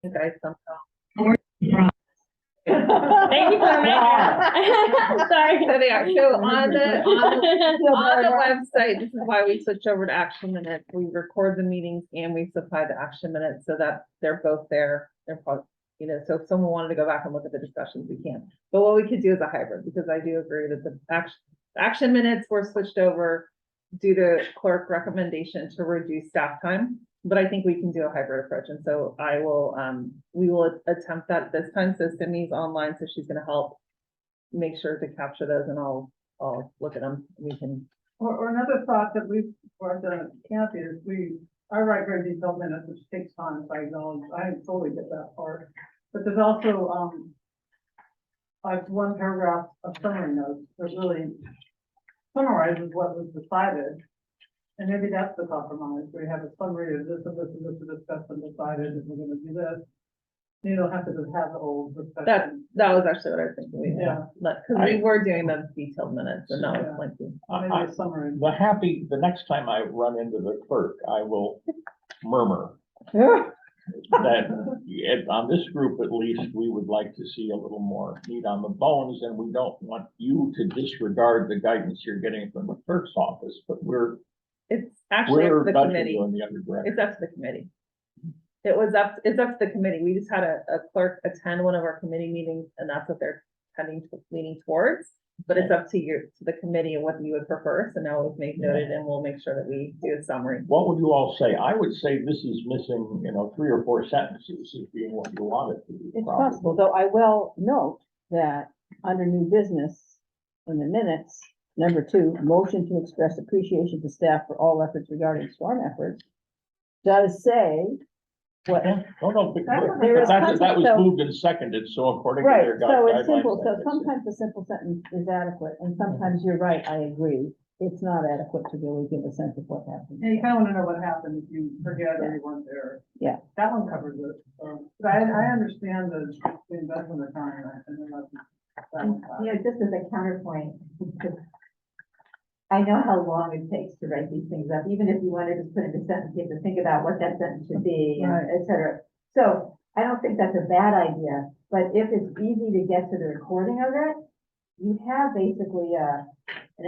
You guys somehow. Thank you for the Sorry. So they are, so on the website, this is why we switch over to action minutes. We record the meetings and we supply the action minutes so that they're both there. They're probably, so if someone wanted to go back and look at the discussions, we can. But what we could do is a hybrid, because I do agree that the action minutes were switched over due to clerk recommendation to reduce staff time. But I think we can do a hybrid approach. And so we will attempt that this time. So Simi's online, so she's gonna help make sure to capture those, and I'll look at them. We can. Or another thought that we've brought to Kathy is I write very detailed minutes, which takes time, so I totally get that part. But there's also, like one paragraph of summary notes that really summarizes what was decided. And maybe that's the compromise, where you have a summary of this and this and this is discussed and decided, and we're gonna do this. You don't have to just have the whole discussion. That was actually what I was thinking. Yeah. Because we were doing the detailed minutes, and that was lengthy. Maybe a summary. The next time I run into the clerk, I will murmur that on this group, at least, we would like to see a little more meat on the bones, and we don't want you to disregard the guidance you're getting from the clerk's office, but It's actually up to the committee. in the other direction. It's up to the committee. It's up to the committee. We just had a clerk attend one of our committee meetings, and that's what they're leaning towards. But it's up to the committee and what you would prefer. So now we've made noted, and we'll make sure that we do a summary. What would you all say? I would say this is missing, 3 or 4 sentences as being what you want it to be. It's possible, though I will note that under new business in the minutes, number 2, motion to express appreciation to staff for all efforts regarding storm efforts, does say what. No, but There is that was context, so- moved and seconded, so according to Right, their so guidelines. it's simple, so that makes sense. sometimes a simple sentence is adequate, and sometimes you're right, I agree. It's not adequate to really give a sense of what happened. Yeah, you kind of want to know what happened if you forget or you weren't there. Yeah. That one covers it. But I understand the investment of time. Just as a counterpoint, I know how long it takes to write these things up, even if you wanted to put into sentence, you have to think about what that sentence should be, and et cetera. So I don't think that's a bad idea, but if it's easy to get to the recording of it, you have basically an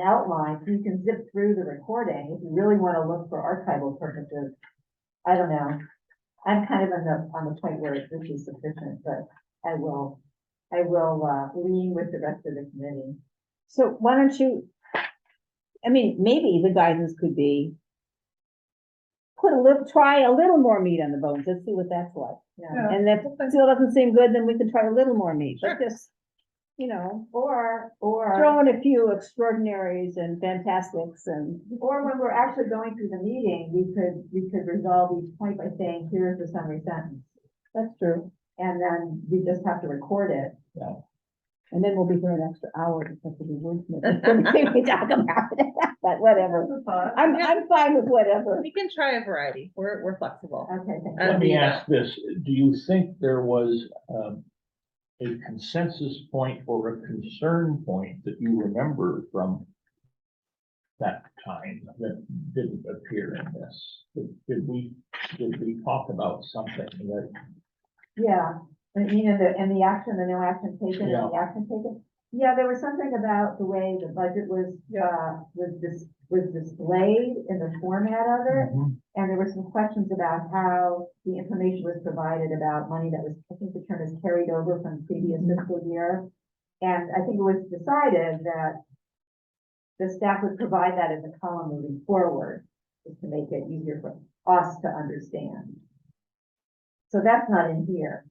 outline, so you can zip through the recording if you really want to look for archival purposes. I don't know. I'm kind of on the point where this is sufficient, but I will lean with the rest of the committee. So why don't you, maybe the guidance could be try a little more meat on the bones, let's see what that's like. Yeah. And if it still doesn't seem good, then we can try a little more meat, Sure. but just, Or throw in a few extraordinaries and fantastics and. Or when we're actually going through the meeting, we could resolve each point by saying, here's the summary sentence. That's true. And then we just have to record it. Yeah. And then we'll be here an extra hour because of the wordsmith. We talk about it, but whatever. That's a thought. I'm fine with whatever. We can try a variety. We're flexible. Okay, thank you. Let me ask this, do you think there was a consensus point or a concern point that you remember from that time that didn't appear in this? Did we talk about something that? Yeah, I mean, and the action, the no action taken, Yeah. and the action taken. Yeah, there was something about the way the budget was displayed in the format of it. And there were some questions about how the information was provided about money that was, I think the term is carried over from previous fiscal year. And I think it was decided that the staff would provide that as a column moving forward, just to make it easier for us to understand. So that's not in here,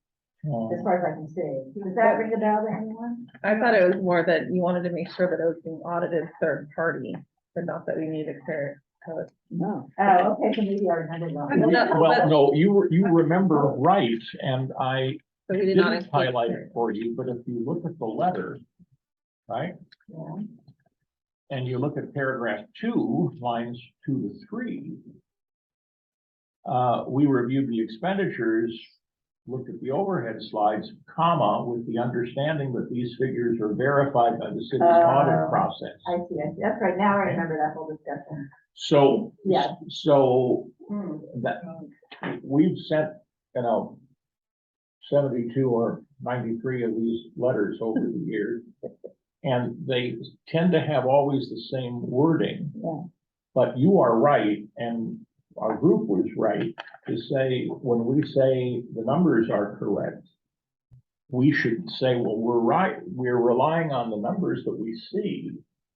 as far as I can see. Does that ring a bell to anyone? I thought it was more that you wanted to make sure that it was being audited third party, but not that we needed to clear it. No. Oh, okay, so maybe I remember wrong. Well, no, you remember right, and I So we did not didn't include highlight it for you, but if you look at the letter, right? Yeah. And you look at paragraph 2, lines 2 to 3. We reviewed the expenditures, looked at the overhead slides, comma, with the understanding that these figures are verified by the city's audit process. I see, that's right, now I remember that whole discussion. So, Yeah. so Hmm. that we've sent, 72 or 93 of these letters over the years. And they tend to have always the same wording. Yeah. But you are right, and our group was right to say, when we say the numbers are correct, we should say, well, we're right, we're relying on the numbers that we see,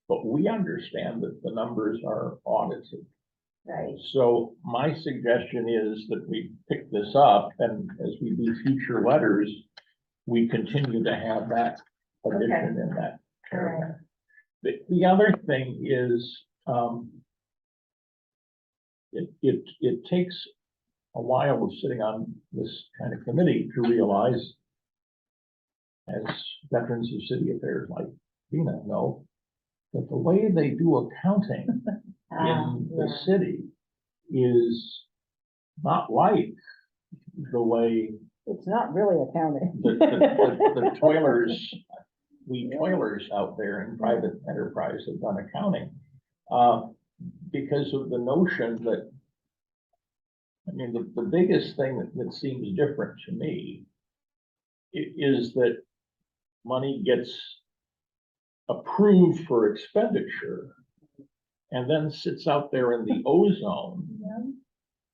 but we understand that the numbers are audited. Right. So my suggestion is that we pick this up, and as we do future letters, we continue to have that addition in that paragraph. The other thing is, it takes a while of sitting on this kind of committee to realize, as veterans of city affairs like Dina know, that the way they do accounting in the city is not like the way It's not really accounting. the toilers, we toilers out there in private enterprise have done accounting. Because of the notion that, I mean, the biggest thing that seems different to me is that money gets approved for expenditure and then sits out there in the ozone.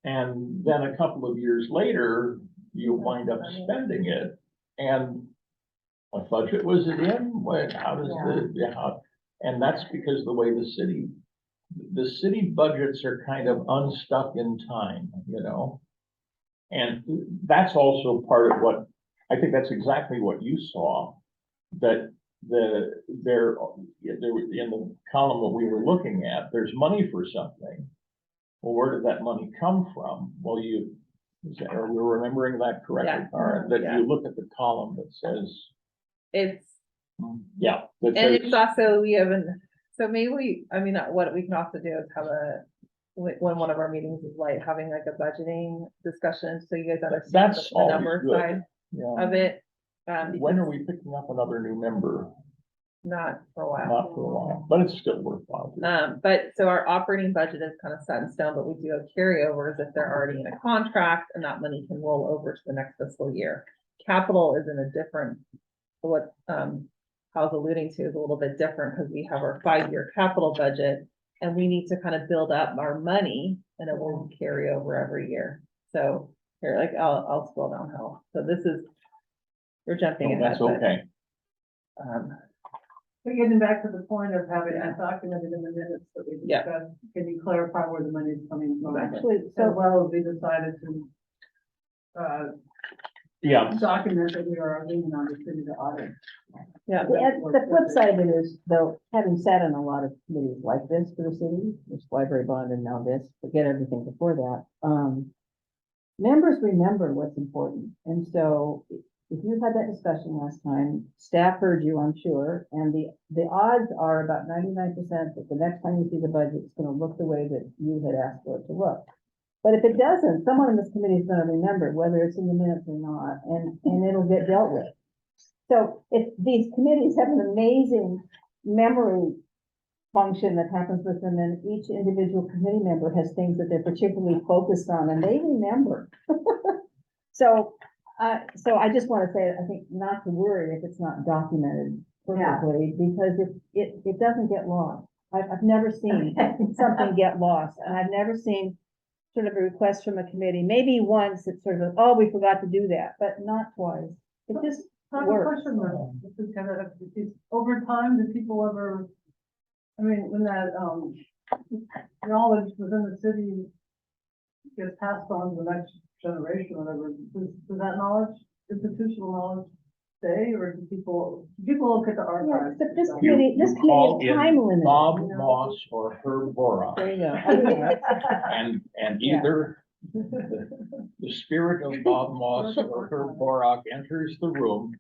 And then a couple of years later, you wind up spending it. And what budget was it in? How does and that's because the way the city budgets are kind of unstuck in time, you know? And that's also part of what, I think that's exactly what you saw, that there in the column that we were looking at, there's money for something. Well, where did that money come from? Well, are we remembering that correctly, Karen? That you look at the column that says. It's, yeah. and it's also, so maybe what we can also do is have when one of our meetings is like having like a budgeting discussion, so you guys understand That's the number side of it. When are we picking up another new member? Not for a while. Not for a while, but it's still worthwhile. But so our operating budget is kind of set in stone, but we do have carryovers if they're already in a contract, and that money can roll over to the next fiscal year. Capital is in a different, what Hal's alluding to is a little bit different, because we have our 5-year capital budget and we need to kind of build up our money, and it will carry over every year. So here, like I'll scroll down, Hal. So this is, we're jumping ahead. That's okay. But getting back to the point of having that documented in the minutes that we discussed, can you clarify where the money is coming from? Actually, So well, as we decided to document that we are leaning on the city to audit. Yeah, the flip side of it is, though, having sat on a lot of committees like this for the city, this library bond and now this, forget everything before that, members remember what's important. And so if you had that discussion last time, staff heard you, I'm sure, and the odds are about 99% that the next time you see the budget, it's gonna look the way that you had asked for it to look. But if it doesn't, someone in this committee is gonna remember, whether it's in the minutes or not, and it'll get dealt with. So if these committees have an amazing memory function that happens with them, and each individual committee member has things that they're particularly focused on, and they remember. So I just want to say, I think not to worry if it's not documented perfectly, because it doesn't get lost. I've never seen something get lost, and I've never seen sort of a request from a committee. Maybe once it's sort of, oh, we forgot to do that, but not twice. It just I have a works. question though. This is kind of, over time, did people ever, I mean, when that, knowledge within the city gets passed on to the next generation, or whatever, does that knowledge, institutional knowledge, stay, or do people look at the Yeah, archives? except this You committee call is in time limited. Bob you know? Moss or Herb Borak, There you go. Okay. and Yeah. either the spirit of Bob Moss or Herb Borak enters the room.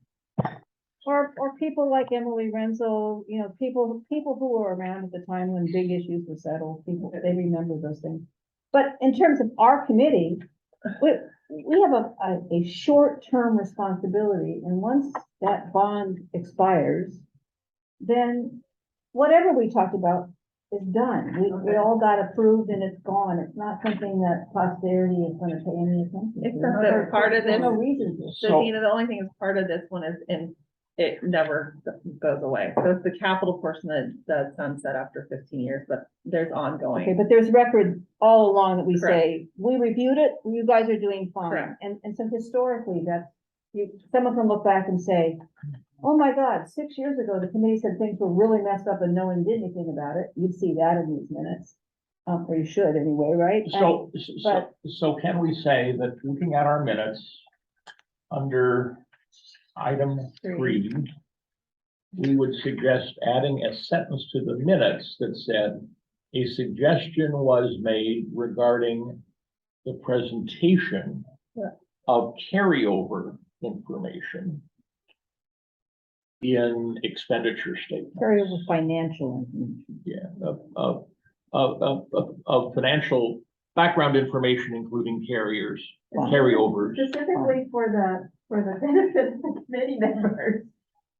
Or people like Emily Renzel, you know, people who were around at the time when big issues were settled, they remember those things. But in terms of our committee, we have a short-term responsibility, and once that bond expires, then whatever we talked about is done. We all got approved and it's gone. It's not something that posterity is gonna pay any attention to. Except that part of There's this, no reason to. so So- Dina, the only thing is part of this one is in, it never goes away. So it's the capital portion that sunset after 15 years, but there's Okay, ongoing. but there's record all along that we Correct. say, we reviewed it, you guys are doing fine. Correct. And so historically, someone can look back and say, oh my God, 6 years ago, the committee said things were really messed up and no one did anything about it. You'd see that in these minutes. Or you should anyway, right? So can we say that looking at our minutes under item 3, we would suggest adding a sentence to the minutes that said, a suggestion was made regarding the presentation of carryover information in expenditure statements. Carryover financial information. Yeah, of financial background information, including carryovers. Specifically for the benefit of the committee members,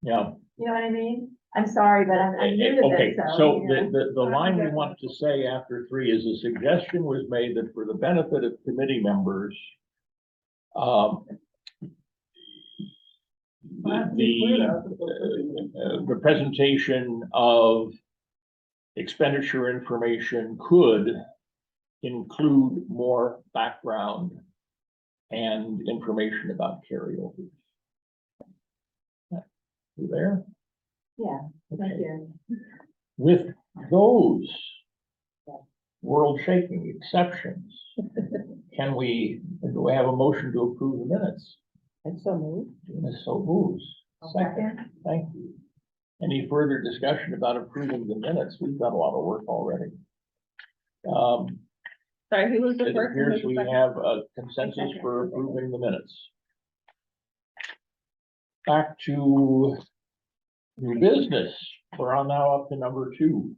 Yeah. you know what I mean? I'm sorry, but I'm new to Okay, this, so you know. the line we want to say after 3 is a suggestion was made that for the benefit of committee members, the presentation of expenditure information could include more background and information about carryovers. You there? Yeah, thank Okay. you. With those world-shaking exceptions, do we have a motion to approve the minutes? And so moved. Gina so moves. Second, thank you. Any further discussion about approving the minutes? We've done a lot of work already. Sorry, who was the It first? and who was appears the we second? have a consensus for approving the minutes. Back to new business. We're on now up to number 2.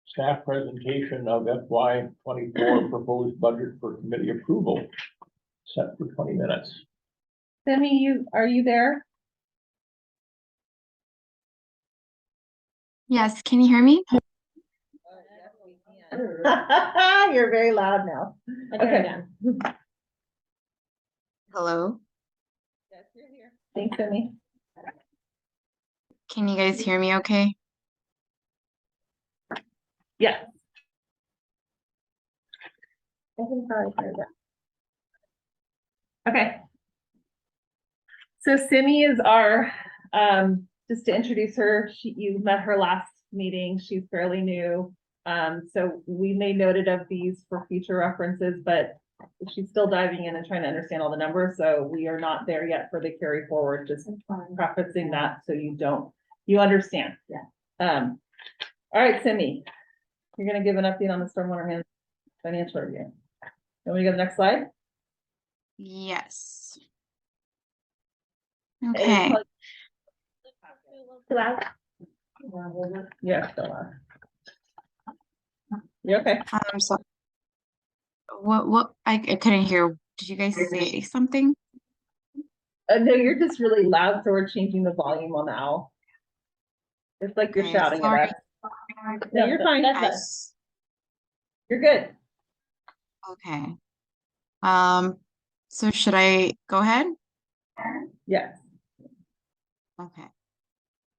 Staff presentation of FY 24 proposed budget for committee approval, set for 20 minutes. Simi, are you there? Yes, can you hear me? You're very loud now. Okay. Hello? Yes, you're here. Thanks, Simi. Can you guys hear me okay? Yes. I can probably hear that. Okay. So Simi is our, just to introduce her, you met her last meeting. She's fairly new. So we made noted of these for future references, but she's still diving in and trying to understand all the numbers. So we are not there yet for the carry forward, just prefacing that so you understand. Yeah. All right, Simi, you're gonna give an update on the stormwater financial review. Can we go to the next slide? Yes. Okay, Yeah, still are. You okay? so I couldn't hear. Did you guys say something? No, you're just really loud, so we're changing the volume on the owl. It's like you're Okay, shouting sorry. at us. No, you're fine. Yes. You're good. Okay. So should I go ahead? Yes. Okay.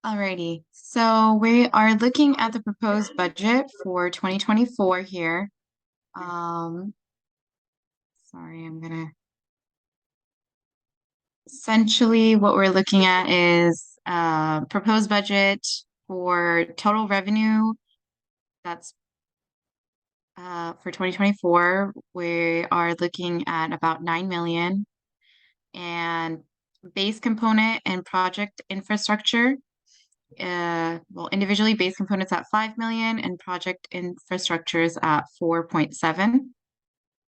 Alrighty, so we are looking at the proposed budget for 2024 here. Sorry, essentially what we're looking at is proposed budget for total revenue. That's for 2024, we are looking at about 9 million, and base component and project infrastructure. Well, individually base components at 5 million and project infrastructures at 4.7,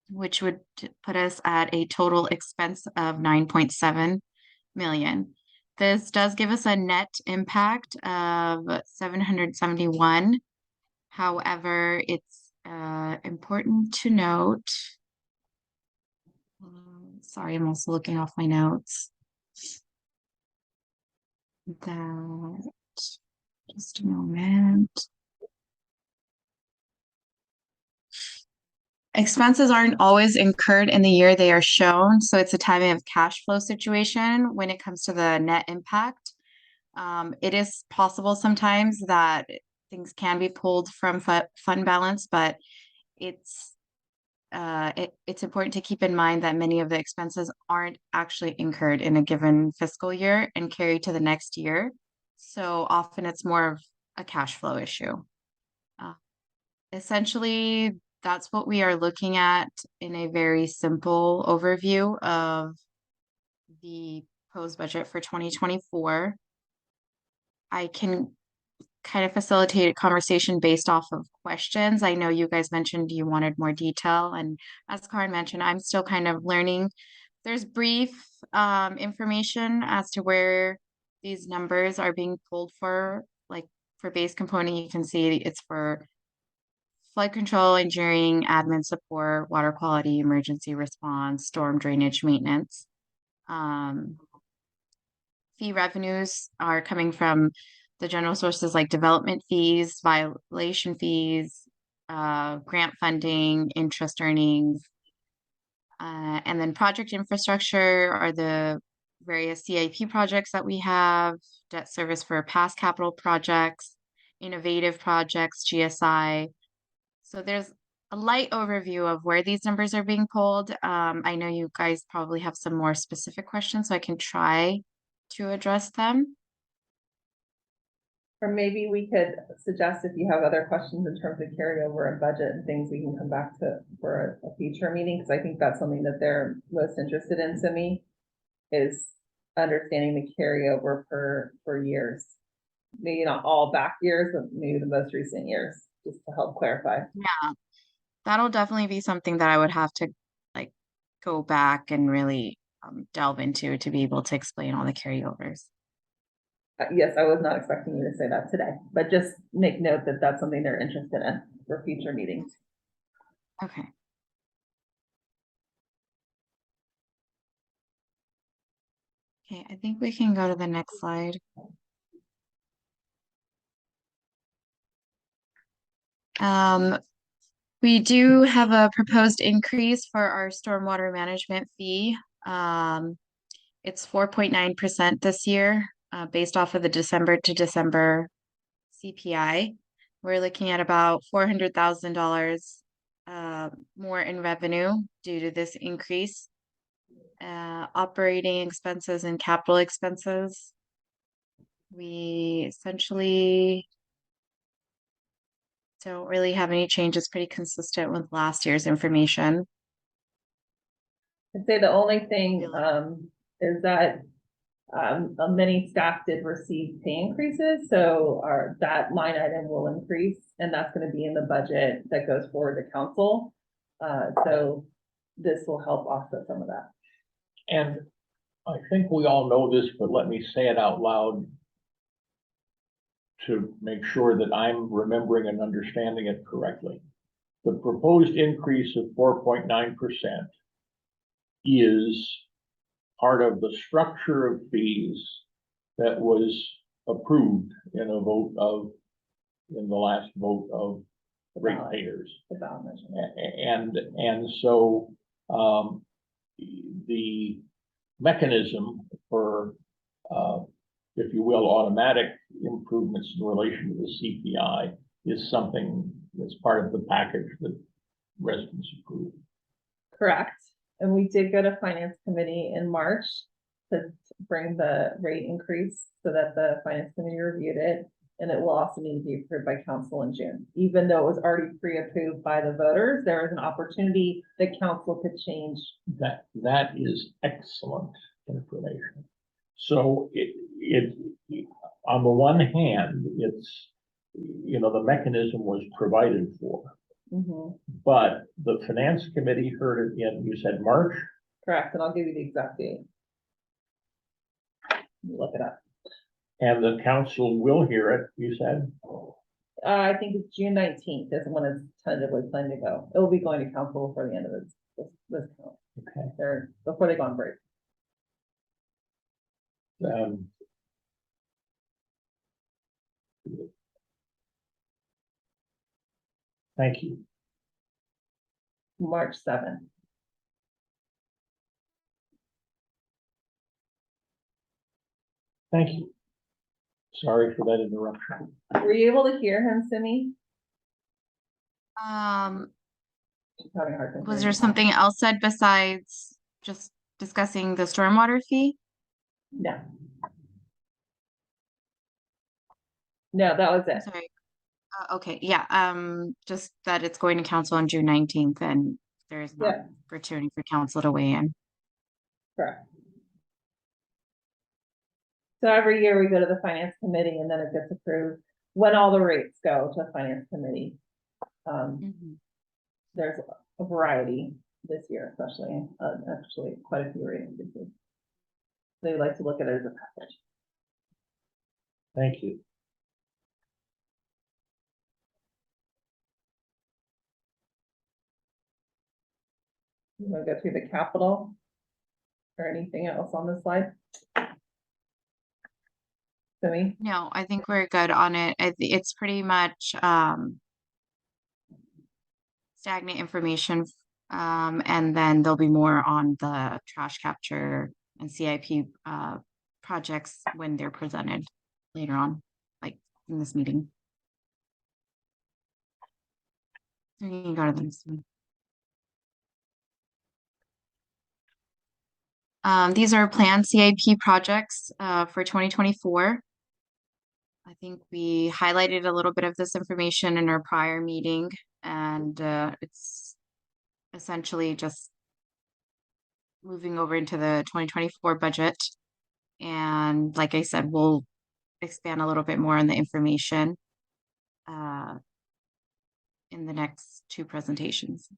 which would put us at a total expense of 9.7 million. This does give us a net impact of 771. However, it's important to note. Sorry, I'm also looking off my notes. That, just a moment. expenses aren't always incurred in the year they are shown, so it's a timing of cash flow situation when it comes to the net impact. It is possible sometimes that things can be pulled from fund balance, but it's it's important to keep in mind that many of the expenses aren't actually incurred in a given fiscal year and carried to the next year. So often it's more of a cash flow issue. Essentially, that's what we are looking at in a very simple overview of the proposed budget for 2024. I can kind of facilitate a conversation based off of questions. I know you guys mentioned you wanted more detail, and as Karen mentioned, I'm still kind of learning. There's brief information as to where these numbers are being pulled for. Like for base component, you can see it's for flood control, engineering, admin support, water quality, emergency response, storm drainage maintenance. Fee revenues are coming from the general sources like development fees, violation fees, grant funding, interest earnings. And then project infrastructure are the various CIP projects that we have, debt service for past capital projects, innovative projects, GSI. So there's a light overview of where these numbers are being pulled. I know you guys probably have some more specific questions, so I can try to address them. Or maybe we could suggest if you have other questions in terms of carryover and budget and things, we can come back to for a future meeting, because I think that's something that they're most interested in to me, is understanding the carryover for years. Maybe not all back years, but maybe the most recent years, just to help clarify. Yeah, that'll definitely be something that I would have to like go back and really delve into to be able to explain all the carryovers. Yes, I was not expecting you to say that today, but just make note that that's something they're interested in for future meetings. Okay. Okay, I think we can go to the next slide. We do have a proposed increase for our stormwater management fee. It's 4.9% this year, based off of the December to December CPI. We're looking at about $400,000 more in revenue due to this increase. Operating expenses and capital expenses. We essentially don't really have any changes, pretty consistent with last year's information. I'd say the only thing is that many staff did receive pay increases, so that line item will increase, and that's going to be in the budget that goes forward to council. So this will help offset some of that. And I think we all know this, but let me say it out loud to make sure that I'm remembering and understanding it correctly. The proposed increase of 4.9% is part of the structure of fees that was approved in a vote of, in the last vote of ratepayers. And so the mechanism for, if you will, automatic improvements in relation to the CPI is something that's part of the package that residents approve. Correct. And we did go to finance committee in March to bring the rate increase so that the finance committee reviewed it. And it will also need to be approved by council in June. Even though it was already pre-approved by the voters, there is an opportunity that council could change. That is excellent information. So it on the one hand, it's, you know, the mechanism was provided for, but the finance committee heard it in, you said March? Correct, and I'll give you the exact date. Look it up. And the council will hear it, you said? I think it's June 19th is when it's tentatively planned to go. It will be going to council before the end of this count. Okay. They're before they go on break. Thank you. March 7th. Thank you. Sorry for that interruption. Were you able to hear him, Simi? She's having a hard time Was hearing there you. something else said besides just discussing the stormwater fee? No. No, that was I'm it. sorry. Okay, yeah, just that it's going to council on June 19th and there is not Yeah. opportunity for council to weigh in. Correct. So every year we go to the finance committee and then it gets approved when all the rates go to the finance committee. There's a variety this year, especially, actually quite a few rate increases. They like to look at it as a package. Thank you. You want to go through the capital or anything else on this slide? Simi? No, I think we're good on it. It's pretty much stagnant information. And then there'll be more on the trash capture and CIP projects when they're presented later on, like in this meeting. You can go to the next one. These are planned CIP projects for 2024. I think we highlighted a little bit of this information in our prior meeting, and it's essentially just moving over into the 2024 budget. And like I said, we'll expand a little bit more on the information in the next two presentations.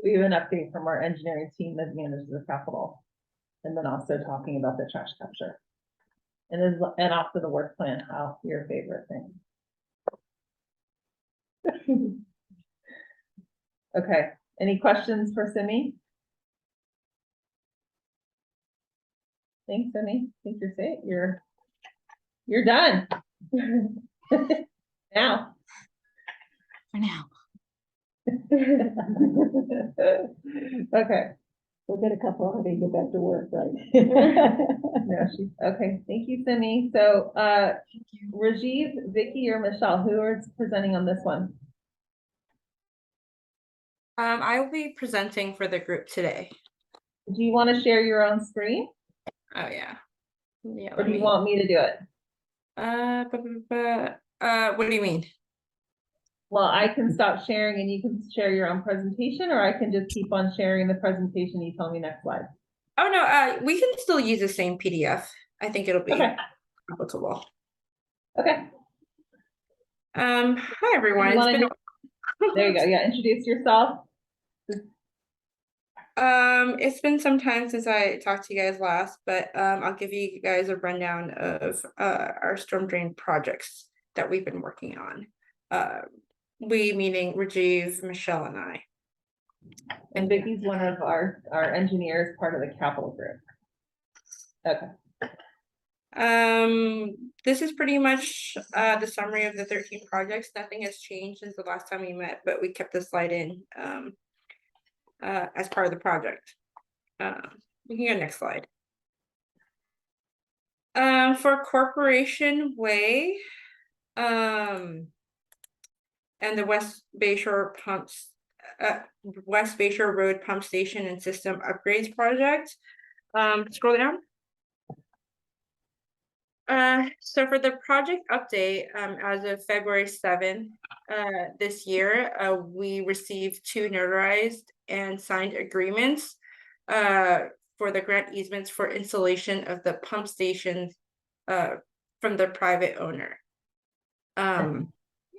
We have an update from our engineering team that manages the capital. And then also talking about the trash capture. And also the work plan, how your favorite thing. Okay, any questions for Simi? Thanks, Simi. I think you're safe. You're done. Now. For now. Okay. We'll get a couple of you get back to work, right? No, she's okay. Thank you, Simi. So, Thank you. Rajiv, Vicky, or Michelle, who are presenting on this one? I will be presenting for the group today. Do you want to share your own screen, Oh yeah. Yeah. or do you want me to do it? What do you mean? Well, I can stop sharing and you can share your own presentation, or I can just keep on sharing the presentation. You tell me next slide. Oh no, we can still use the same PDF. I think it'll be Okay. applicable. Okay. Hi everyone. You It's wanna been There you go. Yeah, introduce yourself. It's been some time since I talked to you guys last, but I'll give you guys a rundown of our storm drain projects that we've been working on. We meaning Rajiv, Michelle, and I. And Vicky's one of our engineers, part of the capital group. Okay. This is pretty much the summary of the 13 projects. Nothing has changed since the last time we met, but we kept the slide in as part of the project. We can go next slide. For Corporation Way, and the West Bayshore Road Pump Station and System Upgrades Project. Scroll down. So for the project update, as of February 7th, this year, we received 2 notarized and signed agreements for the grant easements for installation of the pump stations from the private owner.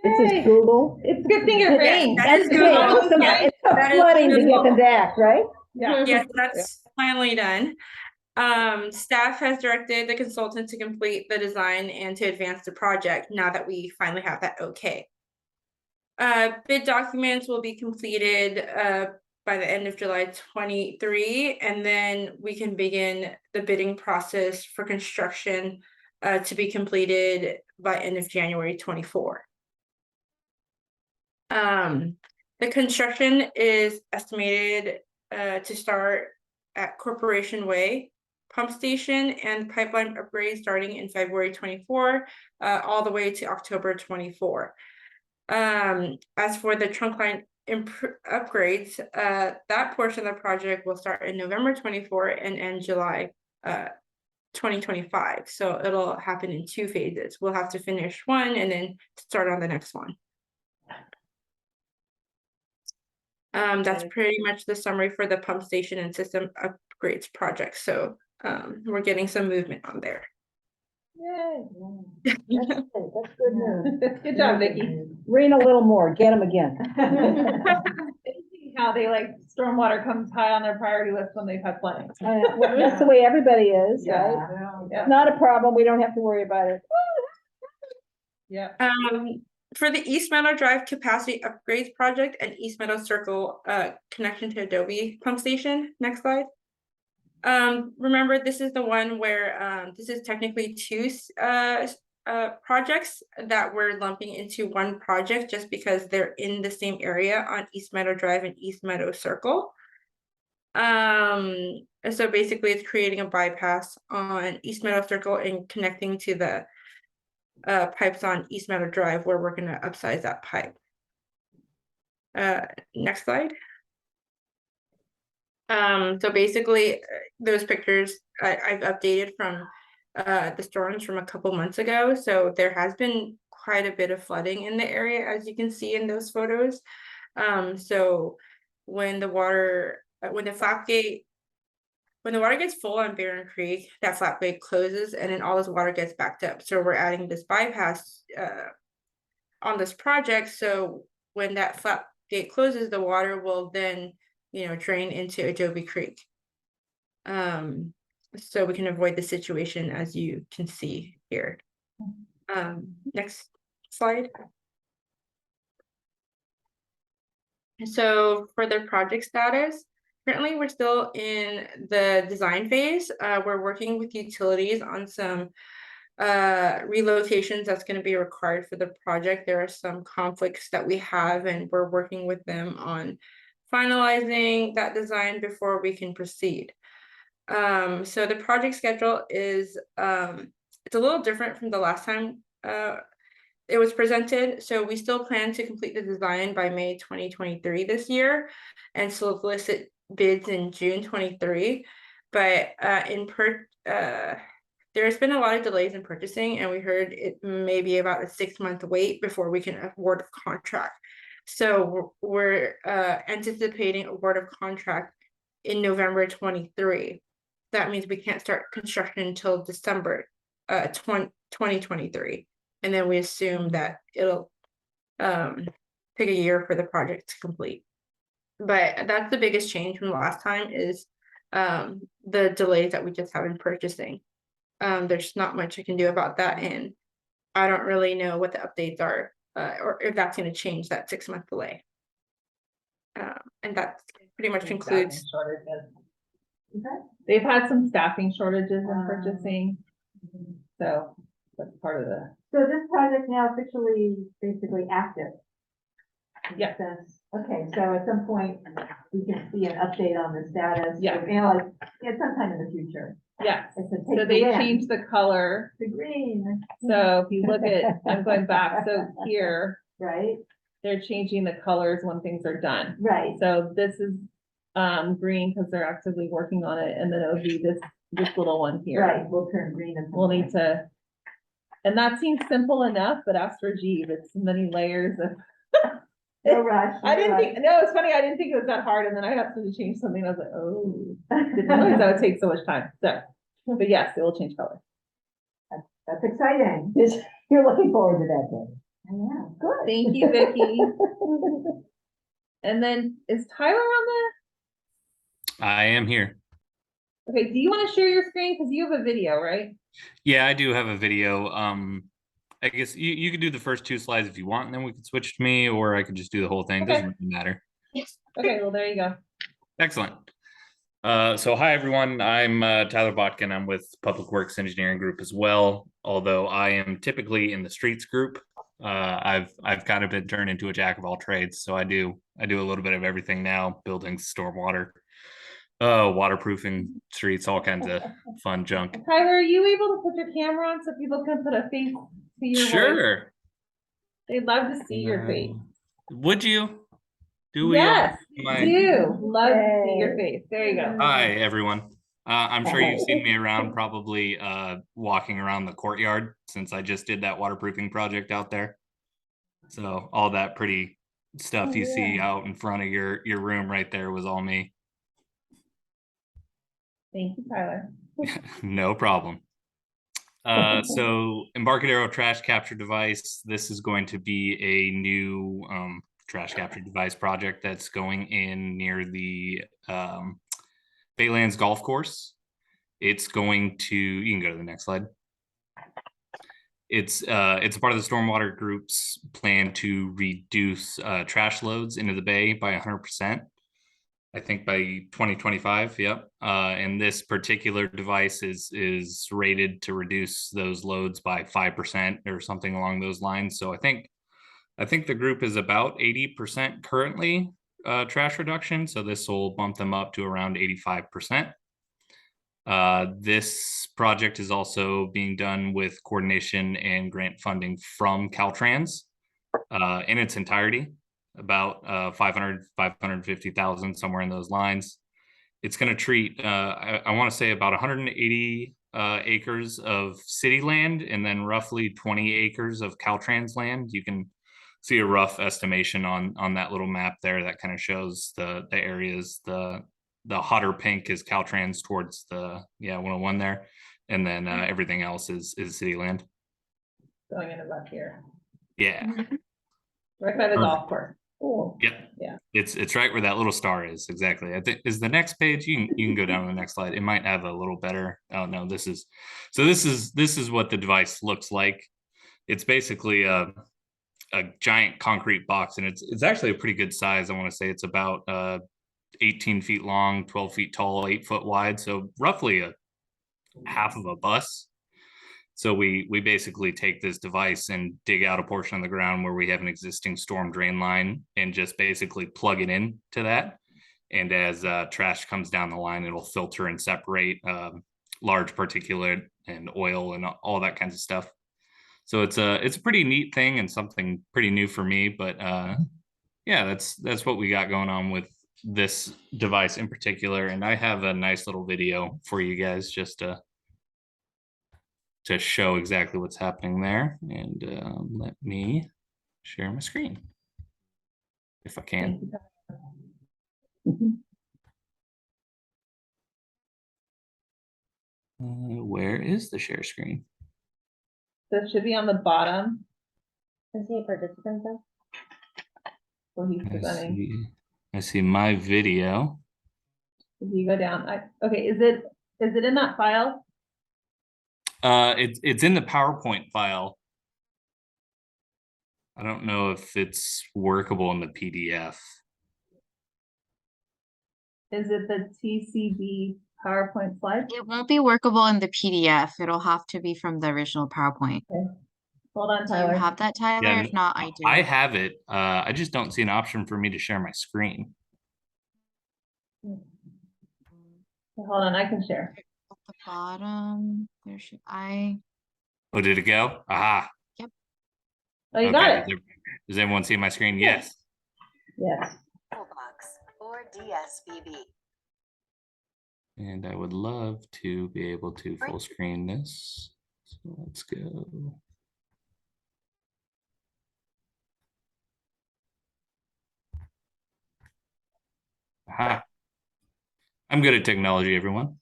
This is Google. It's a good thing it rained. That is Okay, Google. it's some- Yes, it's some that is flooding to get Google. them back, right? Yeah. Yes, that's finally done. Staff has directed the consultant to complete the design and to advance the project now that we finally have that okay. Bid documents will be completed by the end of July 23, and then we can begin the bidding process for construction to be completed by end of January 24. The construction is estimated to start at Corporation Way Pump Station and pipeline upgrade starting in February 24, all the way to October 24. As for the trunk line upgrades, that portion of the project will start in November 24 and end July 2025. So it'll happen in 2 phases. We'll have to finish one and then start on the next one. That's pretty much the summary for the pump station and system upgrades project. So we're getting some movement on there. Yay. That's good news. Good job, Vicky. Rain a little more, get them again. How they like stormwater comes high on their priority list when they've had plenty. Well, that's the way everybody is, right? Yeah. Not a problem, we don't have to worry about it. Yeah. For the East Meadow Drive capacity upgrades project and East Meadow Circle connection to Adobe pump station. Next slide. Remember, this is the one where this is technically 2 projects that we're lumping into one project just because they're in the same area on East Meadow Drive and East Meadow Circle. So basically it's creating a bypass on East Meadow Circle and connecting to the pipes on East Meadow Drive where we're going to upsize that pipe. Next slide. So basically those pictures I've updated from the storms from a couple months ago. So there has been quite a bit of flooding in the area, as you can see in those photos. So when the water gets full on Barron Creek, that flap gate closes and then all this water gets backed up. So we're adding this bypass on this project. So when that flap gate closes, the water will then, drain into Adobe Creek. So we can avoid the situation as you can see here. Next slide. So for the project status, currently we're still in the design phase. We're working with utilities on some relocations that's going to be required for the project. There are some conflicts that we have and we're working with them on finalizing that design before we can proceed. So the project schedule is it's a little different from the last time it was presented. So we still plan to complete the design by May 2023 this year and solicit bids in June 23. But there's been a lot of delays in purchasing, and we heard it may be about a 6-month wait before we can award a contract. So we're anticipating award of contract in November 23. That means we can't start construction until December 2023. And then we assume that it'll take a year for the project to complete. But that's the biggest change from the last time is the delays that we just have in purchasing. There's not much I can do about that, and I don't really know what the updates are or if that's going to change that 6-month delay. And that pretty much concludes. They've had some staffing shortages in purchasing, so that's part of the. So this project now officially basically active. Yeah. Okay, so at some point we can see an update on the status. Yeah. Sometime in the future. Yes. It's a So take they the win. changed the color. The green. So if you look at, I'm going back, so here, Right, they're changing the colors when things are done. right. So this is green because they're actively working on it, and then it'll be this little one here. Right, we'll turn green. at some We'll need point. to, and that seems simple enough, but as for Jeeve, it's many layers of. No rush. I no didn't rush. think, no, it's funny, I didn't think it was that hard, and then I got to change something, I was like, oh, didn't realize that would take so much time, so, but yes, it will change color. That's exciting. You're looking forward to that day. I am, good. Thank you, Vicky. And then, is Tyler on I am here. there? Okay, do you want to share your screen, because you have a video, right? Yeah, I do have a video. I guess you could do the first 2 slides if you want, and then we could switch to me, or I could just do the whole thing. Okay. Doesn't really matter. Okay, well, there you go. Excellent. So hi, everyone. I'm Tyler Botkin. I'm with Public Works Engineering Group as well, although I am typically in the streets group. I've kind of been turned into a jack of all trades. So I do a little bit of everything now, building stormwater, waterproofing streets, all kinds of fun junk. Tyler, are you able to put your camera on so people can put a face to your voice? Sure. They'd love to see your face. Would you? Do we? Yes, My- do. Love to see your face. There you go. Hi, everyone. I'm sure you've seen me around, probably walking around the courtyard since I just did that waterproofing project out there. So all that pretty stuff you see out in front of your room right there was all me. Thank you, Tyler. No problem. So Embarcadero trash capture device. This is going to be a new trash capture device project that's going in near the Baylands Golf Course. It's going to, you can go to the next slide. It's a part of the Stormwater Group's plan to reduce trash loads into the bay by 100%. I think by 2025. Yep. And this particular device is rated to reduce those loads by 5% or something along those lines. So I think the group is about 80% currently trash reduction. So this will bump them up to around 85%. This project is also being done with coordination and grant funding from Caltrans in its entirety, about 550,000, somewhere in those lines. It's going to treat, I want to say about 180 acres of city land and then roughly 20 acres of Caltrans land. You can see a rough estimation on that little map there that kind of shows the areas. The hotter pink is Caltrans towards the 101 there, and then everything else is city land. Going in about here. Yeah. Right by the golf course. Cool. Yeah. It's right where that little star is. Exactly. I think is the next page. You can go down to the next slide. It might have a little better. Oh no, this is what the device looks like. It's basically a giant concrete box, and it's actually a pretty good size. I want to say it's about 18 feet long, 12 feet tall, 8 foot wide. So roughly a half of a bus. So we basically take this device and dig out a portion of the ground where we have an existing storm drain line and just basically plug it in to that. And as trash comes down the line, it'll filter and separate large particulate and oil and all that kinds of stuff. So it's a pretty neat thing and something pretty new for me. But yeah, that's what we got going on with this device in particular. And I have a nice little video for you guys just to show exactly what's happening there. And let me share my screen if I can. Where is the share screen? So it should be on the bottom. Is he a participant though? Where he's presenting. I see my video. If you go down, okay, is it in that file? It's in the PowerPoint file. I don't know if it's workable in the PDF. Is it the TCB PowerPoint slide? It won't be workable in the PDF. It'll have to be from the original PowerPoint. Okay. Hold on, Do you Tyler. have that, Tyler? Yeah, If not, I do. I have it. I just don't see an option for me to share my screen. Hold on, I can share. At the bottom, there should Oh, did it go? Aha. Yep. Oh, you got it. Does everyone see my screen? Yes. Yes. Box or DSBB. And I would love to be able to full screen this. So let's go. Aha. I'm good at technology, everyone.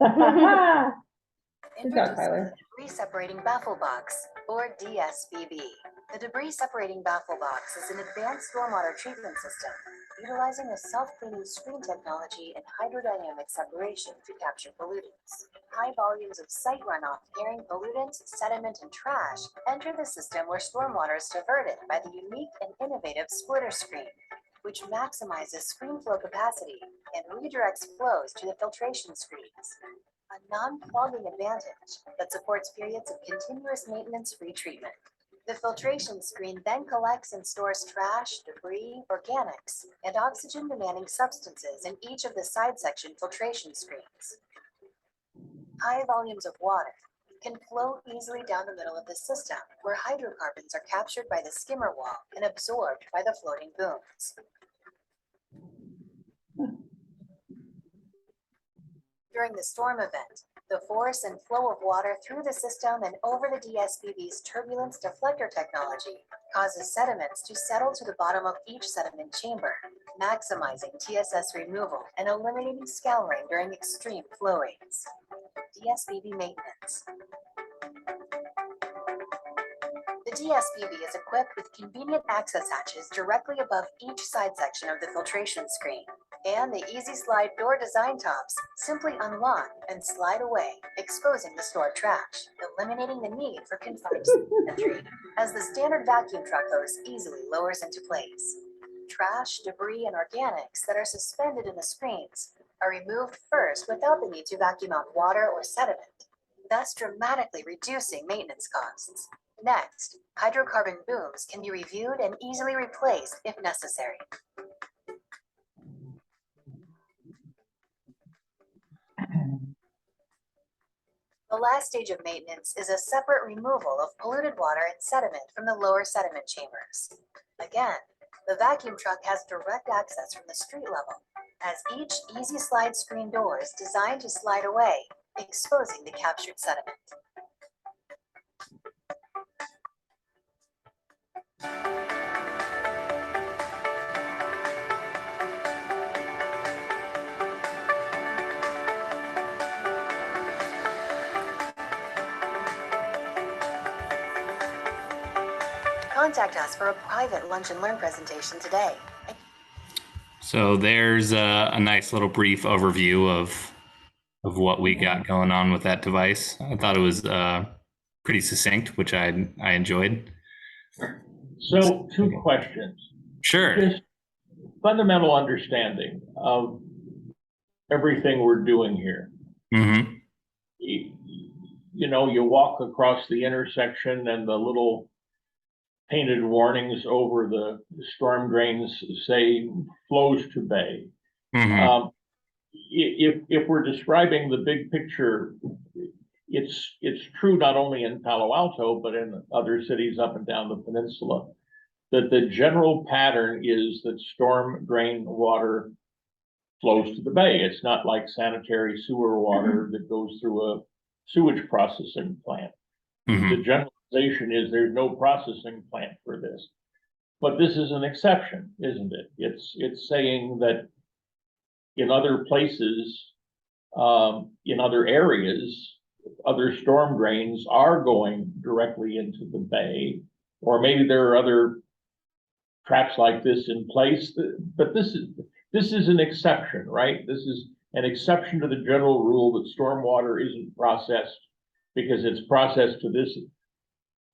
Good job, Tyler. Debris separating baffle box or DSBB. The debris separating baffle box is an advanced stormwater treatment system utilizing a self-cleaning screen technology and hydrodynamic separation to capture pollutants. High volumes of site runoff carrying pollutants, sediment, and trash enter the system where stormwater is diverted by the unique and innovative splitter screen, which maximizes screen flow capacity and redirects flows to the filtration screens. A non-clogging advantage that supports periods of continuous maintenance-free treatment. The filtration screen then collects and stores trash, debris, organics, and oxygen-demanding substances in each of the side section filtration screens. High volumes of water can flow easily down the middle of the system, where hydrocarbons are captured by the skimmer wall and absorbed by the floating booms. During the storm event, the force and flow of water through the system and over the DSBB's turbulence deflector technology causes sediments to settle to the bottom of each sediment chamber, maximizing TSS removal and eliminating scouring during extreme flow rates. DSBB maintenance. The DSBB is equipped with convenient access hatches directly above each side section of the filtration screen, and the easy slide door design tops simply unlock and slide away, exposing the stored trash, eliminating the need for confined entry, as the standard vacuum truck hose easily lowers into place. Trash, debris, and organics that are suspended in the screens are removed first without the need to vacuum out water or sediment, thus dramatically reducing maintenance costs. Next, hydrocarbon booms can be reviewed and easily replaced if necessary. The last stage of maintenance is a separate removal of polluted water and sediment from the lower sediment chambers. Again, the vacuum truck has direct access from the street level, as each easy slide screen door is designed to slide away, exposing the captured sediment. Contact us for a private lunch and learn presentation today. So there's a nice little brief overview of what we got going on with that device. I thought it was pretty succinct, which I enjoyed. So 2 questions. Sure. Just fundamental understanding of everything we're doing here. Mm-hmm. You know, you walk across the intersection and the little painted warnings over the storm drains say flows to bay. Mm-hmm. If we're describing the big picture, it's true not only in Palo Alto, but in other cities up and down the peninsula, that the general pattern is that storm drain water flows to the bay. It's not like sanitary sewer water that goes through a sewage processing plant. Mm-hmm. The generalization is there's no processing plant for this. But this is an exception, isn't it? It's saying that in other places, in other areas, other storm drains are going directly into the bay, or maybe there are other traps like this in place. But this is an exception, right? This is an exception to the general rule that stormwater isn't processed because it's processed to this.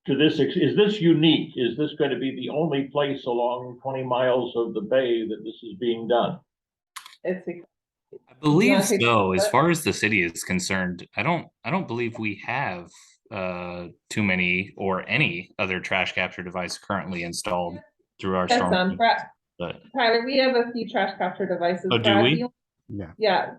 Is this unique? Is this going to be the only place along 20 miles of the bay that this is being done? It's I believe wanna take- so. As far as the city is concerned, I don't believe we have too many or any other trash capture device currently installed through our storm. But Tyler, we have a few trash capture devices. Oh, do Brad, we? you- Yeah. Yeah.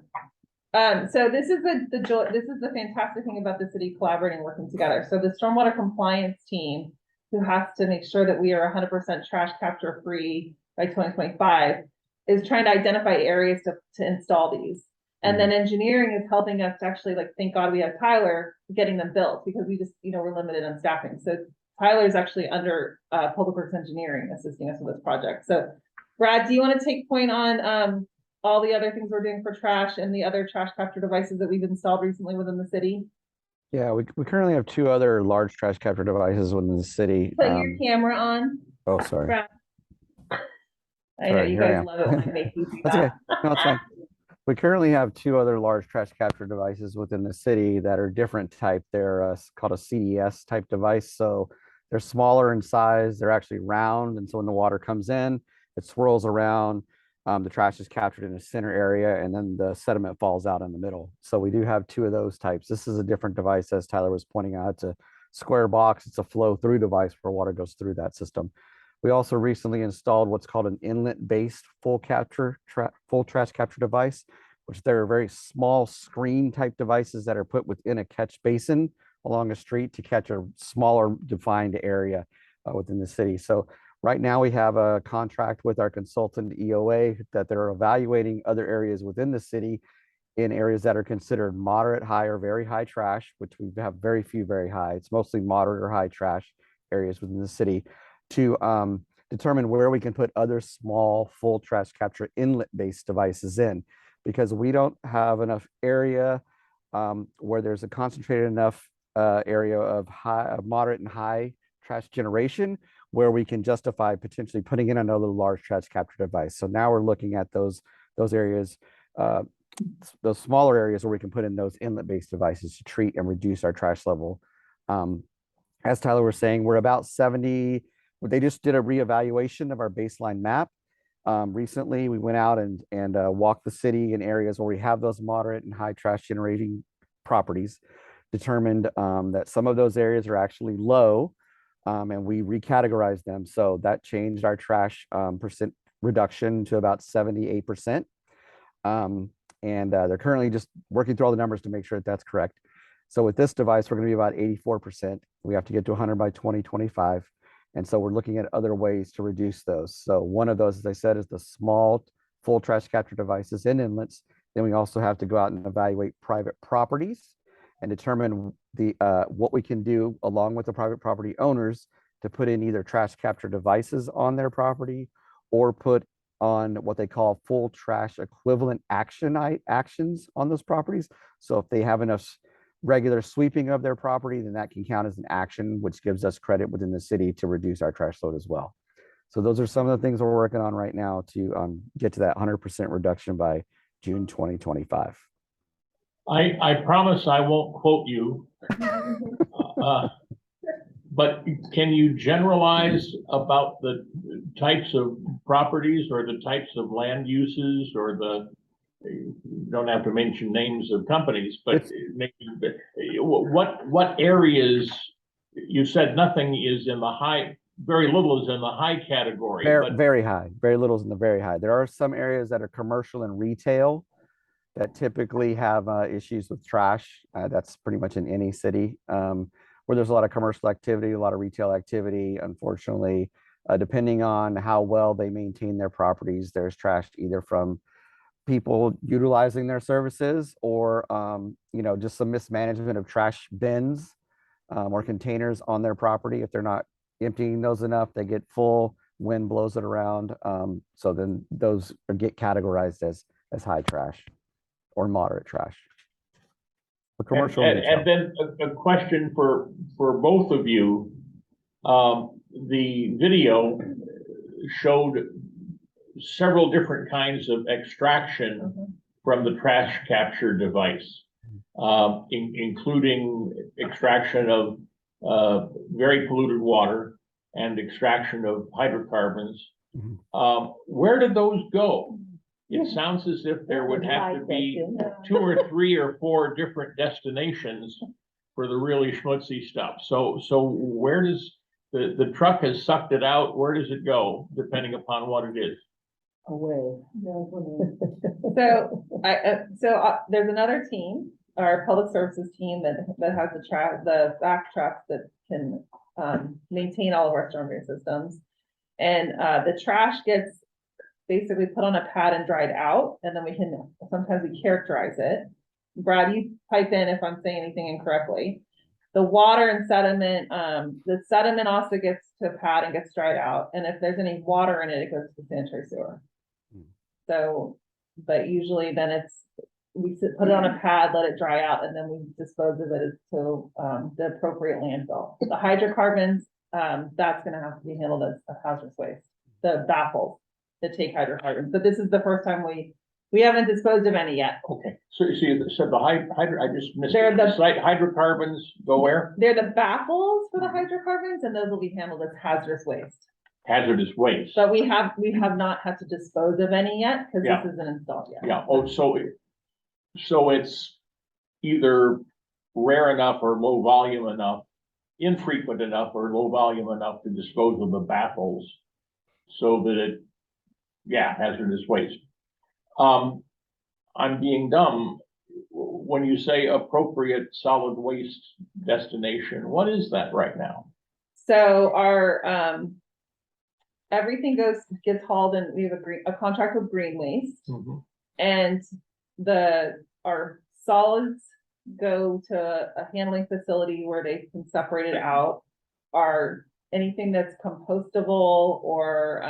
So this is the fantastic thing about the city collaborating, working together. So the stormwater compliance team, who has to make sure that we are 100% trash capture free by 2025, is trying to identify areas to install these. And then engineering is helping us to actually, like, thank God we have Tyler getting them built, because we just, we're limited on staffing. So Tyler is actually under Public Works Engineering assisting us with this project. So Brad, do you want to take point on all the other things we're doing for trash and the other trash capture devices that we've installed recently within the city? Yeah, we currently have 2 other large trash capture devices within the city. Put your camera on. Oh, sorry. Brad. I know Sorry, you here I guys am. love it when I make you do That's that. okay. No, it's fine. We currently have 2 other large trash capture devices within the city that are different type. They're called a CDS type device. So they're smaller in size. They're actually round. And so when the water comes in, it swirls around. The trash is captured in a center area, and then the sediment falls out in the middle. So we do have 2 of those types. This is a different device, as Tyler was pointing out. It's a square box. It's a flow through device where water goes through that system. We also recently installed what's called an inlet-based full trash capture device, which they're very small screen type devices that are put within a catch basin along a street to catch a smaller defined area within the city. So right now we have a contract with our consultant EOA that they're evaluating other areas within the city in areas that are considered moderate, high, or very high trash, which we have very few very high. It's mostly moderate or high trash areas within the city to determine where we can put other small full trash capture inlet-based devices in, because we don't have enough area where there's a concentrated enough area of moderate and high trash generation where we can justify potentially putting in another large trash capture device. So now we're looking at those areas, those smaller areas where we can put in those inlet-based devices to treat and reduce our trash level. As Tyler was saying, we're about 70. They just did a reevaluation of our baseline map. Recently, we went out and walked the city in areas where we have those moderate and high trash generating properties, determined that some of those areas are actually low, and we recategorized them. So that changed our trash percent reduction to about 78%. And they're currently just working through all the numbers to make sure that that's correct. So with this device, we're going to be about 84%. We have to get to 100 by 2025. And so we're looking at other ways to reduce those. So one of those, as I said, is the small full trash capture devices in inlets. Then we also have to go out and evaluate private properties and determine what we can do along with the private property owners to put in either trash capture devices on their property or put on what they call full trash equivalent actions on those properties. So if they have enough regular sweeping of their property, then that can count as an action, which gives us credit within the city to reduce our trash load as well. So those are some of the things we're working on right now to get to that 100% reduction by June 2025. I promise I won't quote you. But can you generalize about the types of properties or the types of land uses or you don't have to mention names of companies, but maybe what areas? You said nothing is in the high, very little is in the high category. Very high, very little is in the very high. There are some areas that are commercial and retail that typically have issues with trash. That's pretty much in any city where there's a lot of commercial activity, a lot of retail activity. Unfortunately, depending on how well they maintain their properties, there's trash either from people utilizing their services or just some mismanagement of trash bins or containers on their property. If they're not emptying those enough, they get full, wind blows it around. So then those get categorized as high trash or moderate trash. For commercial and then a question for both of you. The video showed several different kinds of extraction from the trash capture device, including extraction of very polluted water and extraction of hydrocarbons. Where did those go? It sounds as if there would have to be 2 or 3 or 4 different destinations for the really schmutzy stuff. So where does the truck has sucked it out? Where does it go, depending upon what it is? Away. So there's another team, our public services team that has the back trucks that can maintain all of our stormwater systems. And the trash gets basically put on a pad and dried out, and then sometimes we characterize it. Brad, you pipe in if I'm saying anything incorrectly. The water and sediment, the sediment also gets to a pad and gets dried out. And if there's any water in it, it goes to the sanitary sewer. So, but usually then we put it on a pad, let it dry out, and then we dispose of it to the appropriate landfill. The hydrocarbons, that's gonna have to be handled as a hazardous waste. The baffles that take hydrocarbons, but this is the first time we haven't disposed of any yet. Okay, so the I just missed They're it. the hydrocarbons go where? They're the baffles for the hydrocarbons, and those will be handled as hazardous waste. Hazardous waste. But we have not had to dispose of any yet because Yeah. this isn't installed yet. Yeah. Oh, so it's either rare enough or low volume enough infrequent enough or low volume enough to dispose of the baffles so that it, yeah, hazardous waste. I'm being dumb. When you say appropriate solid waste destination, what is that right now? So our, everything gets hauled and we have a contract with Green Waste. And our solids go to a handling facility where they can separate it out. Anything that's compostable or,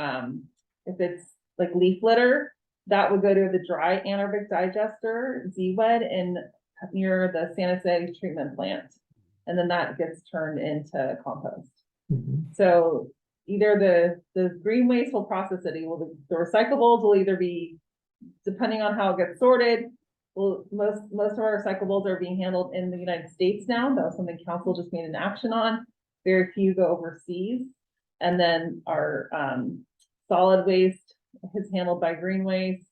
if it's like leaf litter, that would go to the dry anaerobic digester, ZWED, near the San Jose treatment plant. And then that gets turned into compost. So either the green waste will process it, the recyclables will either be, depending on how it gets sorted, most of our recyclables are being handled in the United States now. That was something council just made an action on. Very few go overseas. And then our solid waste is handled by Green Waste.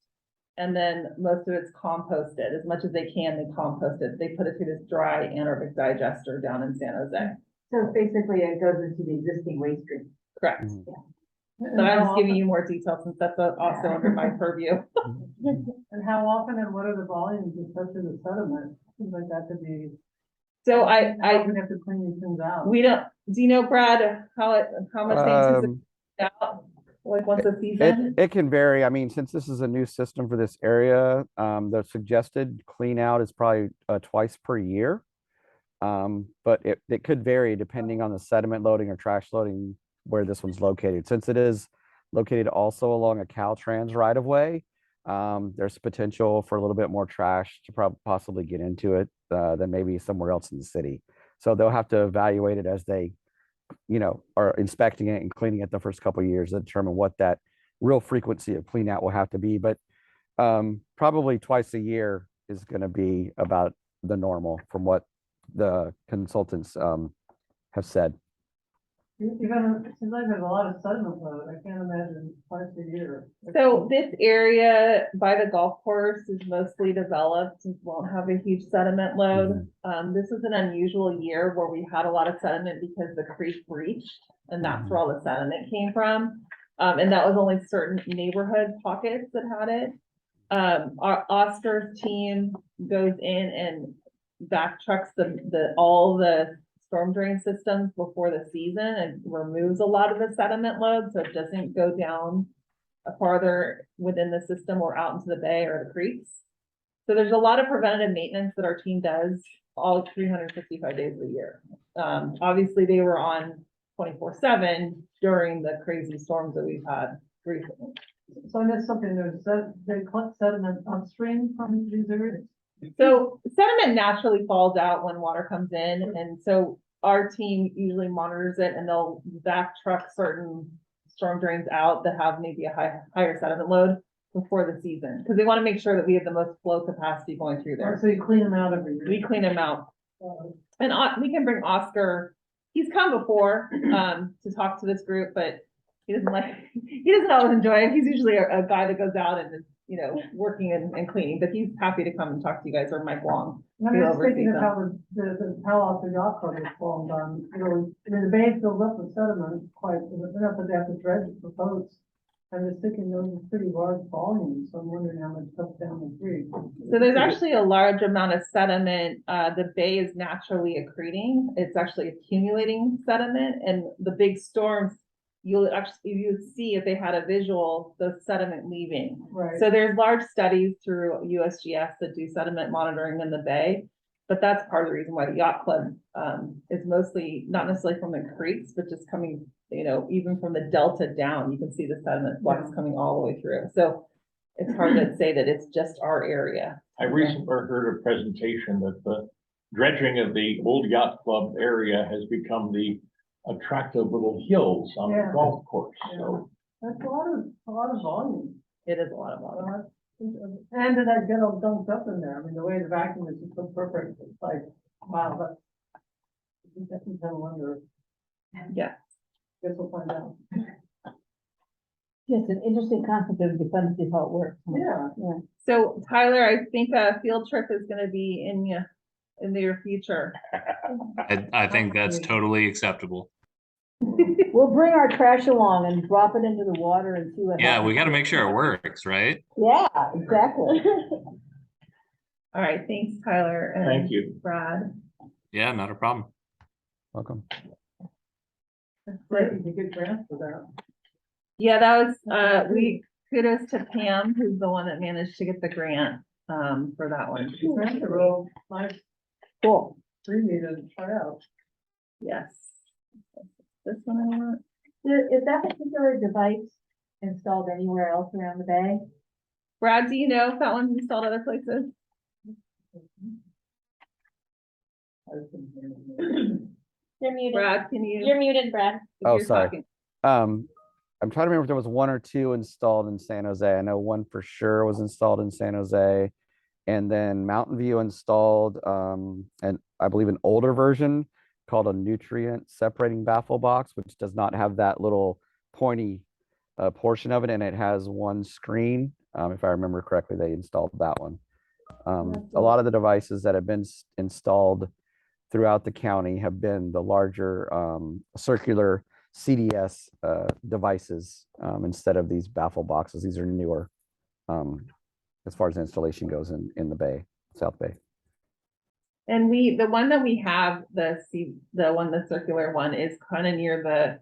And then most of it's composted. As much as they can, they compost it. They put it through this dry anaerobic digester down in San Jose. So basically it goes into the existing waste stream. Correct. And But I'm how just giving often- you more details since that's also under my purview. And how often and what are the volumes, especially the sediment, things like that to be. So How often have to clean these things out? we don't, do you know, Brad, how much things is it out? Like once a season? It can vary. I mean, since this is a new system for this area, the suggested clean out is probably twice per year. But it could vary depending on the sediment loading or trash loading where this one's located. Since it is located also along a Caltrans right of way, there's potential for a little bit more trash to possibly get into it than maybe somewhere else in the city. So they'll have to evaluate it as they, are inspecting it and cleaning it the first couple of years to determine what that real frequency of clean out will have to be. But probably twice a year is going to be about the normal from what the consultants have said. Even since I've had a lot of sediment load, I can't imagine twice a year. So this area by the golf course is mostly developed and won't have a huge sediment load. This is an unusual year where we had a lot of sediment because the creek breached and that's where all the sediment came from. And that was only certain neighborhood pockets that had it. Our Oscar's team goes in and backtracks all the storm drain systems before the season and removes a lot of the sediment load so it doesn't go down farther within the system or out into the bay or the creeks. So there's a lot of preventative maintenance that our team does all 365 days of the year. Obviously they were on 24/7 during the crazy storms that we've had recently. So I missed something, they collect sediment upstream from these areas? So sediment naturally falls out when water comes in, and so our team usually monitors it and they'll back truck certain storm drains out that have maybe a higher sediment load before the season, because they want to make sure that we have the most flow capacity going through there. So you clean them out every year? We clean them out. And we can bring Oscar, he's come before to talk to this group, but he doesn't always enjoy it. He's usually a guy that goes out and is, working and cleaning, but he's happy to come and talk to you guys, or Mike Long. And I'm just thinking of how the Palo Alto Yacht Club is formed on, the bay fills up with sediment quite, enough that they have to dredge it for boats. I'm just thinking those are pretty large volumes, so I'm wondering how much comes down the creek. So there's actually a large amount of sediment. The bay is naturally accreting. It's actually accumulating sediment, and the big storms, you see if they had a visual, the sediment leaving. Right. So there's large studies through USGS that do sediment monitoring in the bay, but that's part of the reason why the yacht club is mostly not necessarily from the creeks, but just coming, even from the delta down, you can see the sediment flux coming all the way through. So it's hard to say that it's just our area. I recently heard a presentation that the dredging of the old yacht club area has become the attractive little hills on the golf course. So that's a lot of volume. It is a lot of water. And did that get all dumped up in there? I mean, the way the vacuum is just so perfect, it's like, wow, but you definitely kind of wonder. Yeah. Guess we'll find out. Yes, an interesting concept of dependency, how it works. Yeah. So Tyler, I think a field trip is gonna be in in the near future. I think that's totally acceptable. We'll bring our trash along and drop it into the water and see what Yeah, happens. we got to make sure it works, right? Yeah, exactly. All right, thanks, Tyler. And Thank you. Brad. Yeah, not a problem. Welcome. Great, you get grants for that. Yeah, that was, we kudos to Pam, who's the one that managed to get the grant, for that one. Grants are real nice, Cool. free me to try out. Yes. This one I want. Is that particular device installed anywhere else around the bay? Brad, do you know if that one's installed other places? You're muted. Brad, can you? You're muted, Brad. if Oh, you're sorry. talking- I'm trying to remember if there was one or two installed in San Jose. I know one for sure was installed in San Jose. And then Mountain View installed, and I believe an older version called a nutrient separating baffle box, which does not have that little pointy portion of it, and it has one screen. If I remember correctly, they installed that one. A lot of the devices that have been installed throughout the county have been the larger circular CDS devices instead of these baffle boxes. These are newer as far as installation goes in the Bay, South Bay. And the one that we have, the circular one is kind of near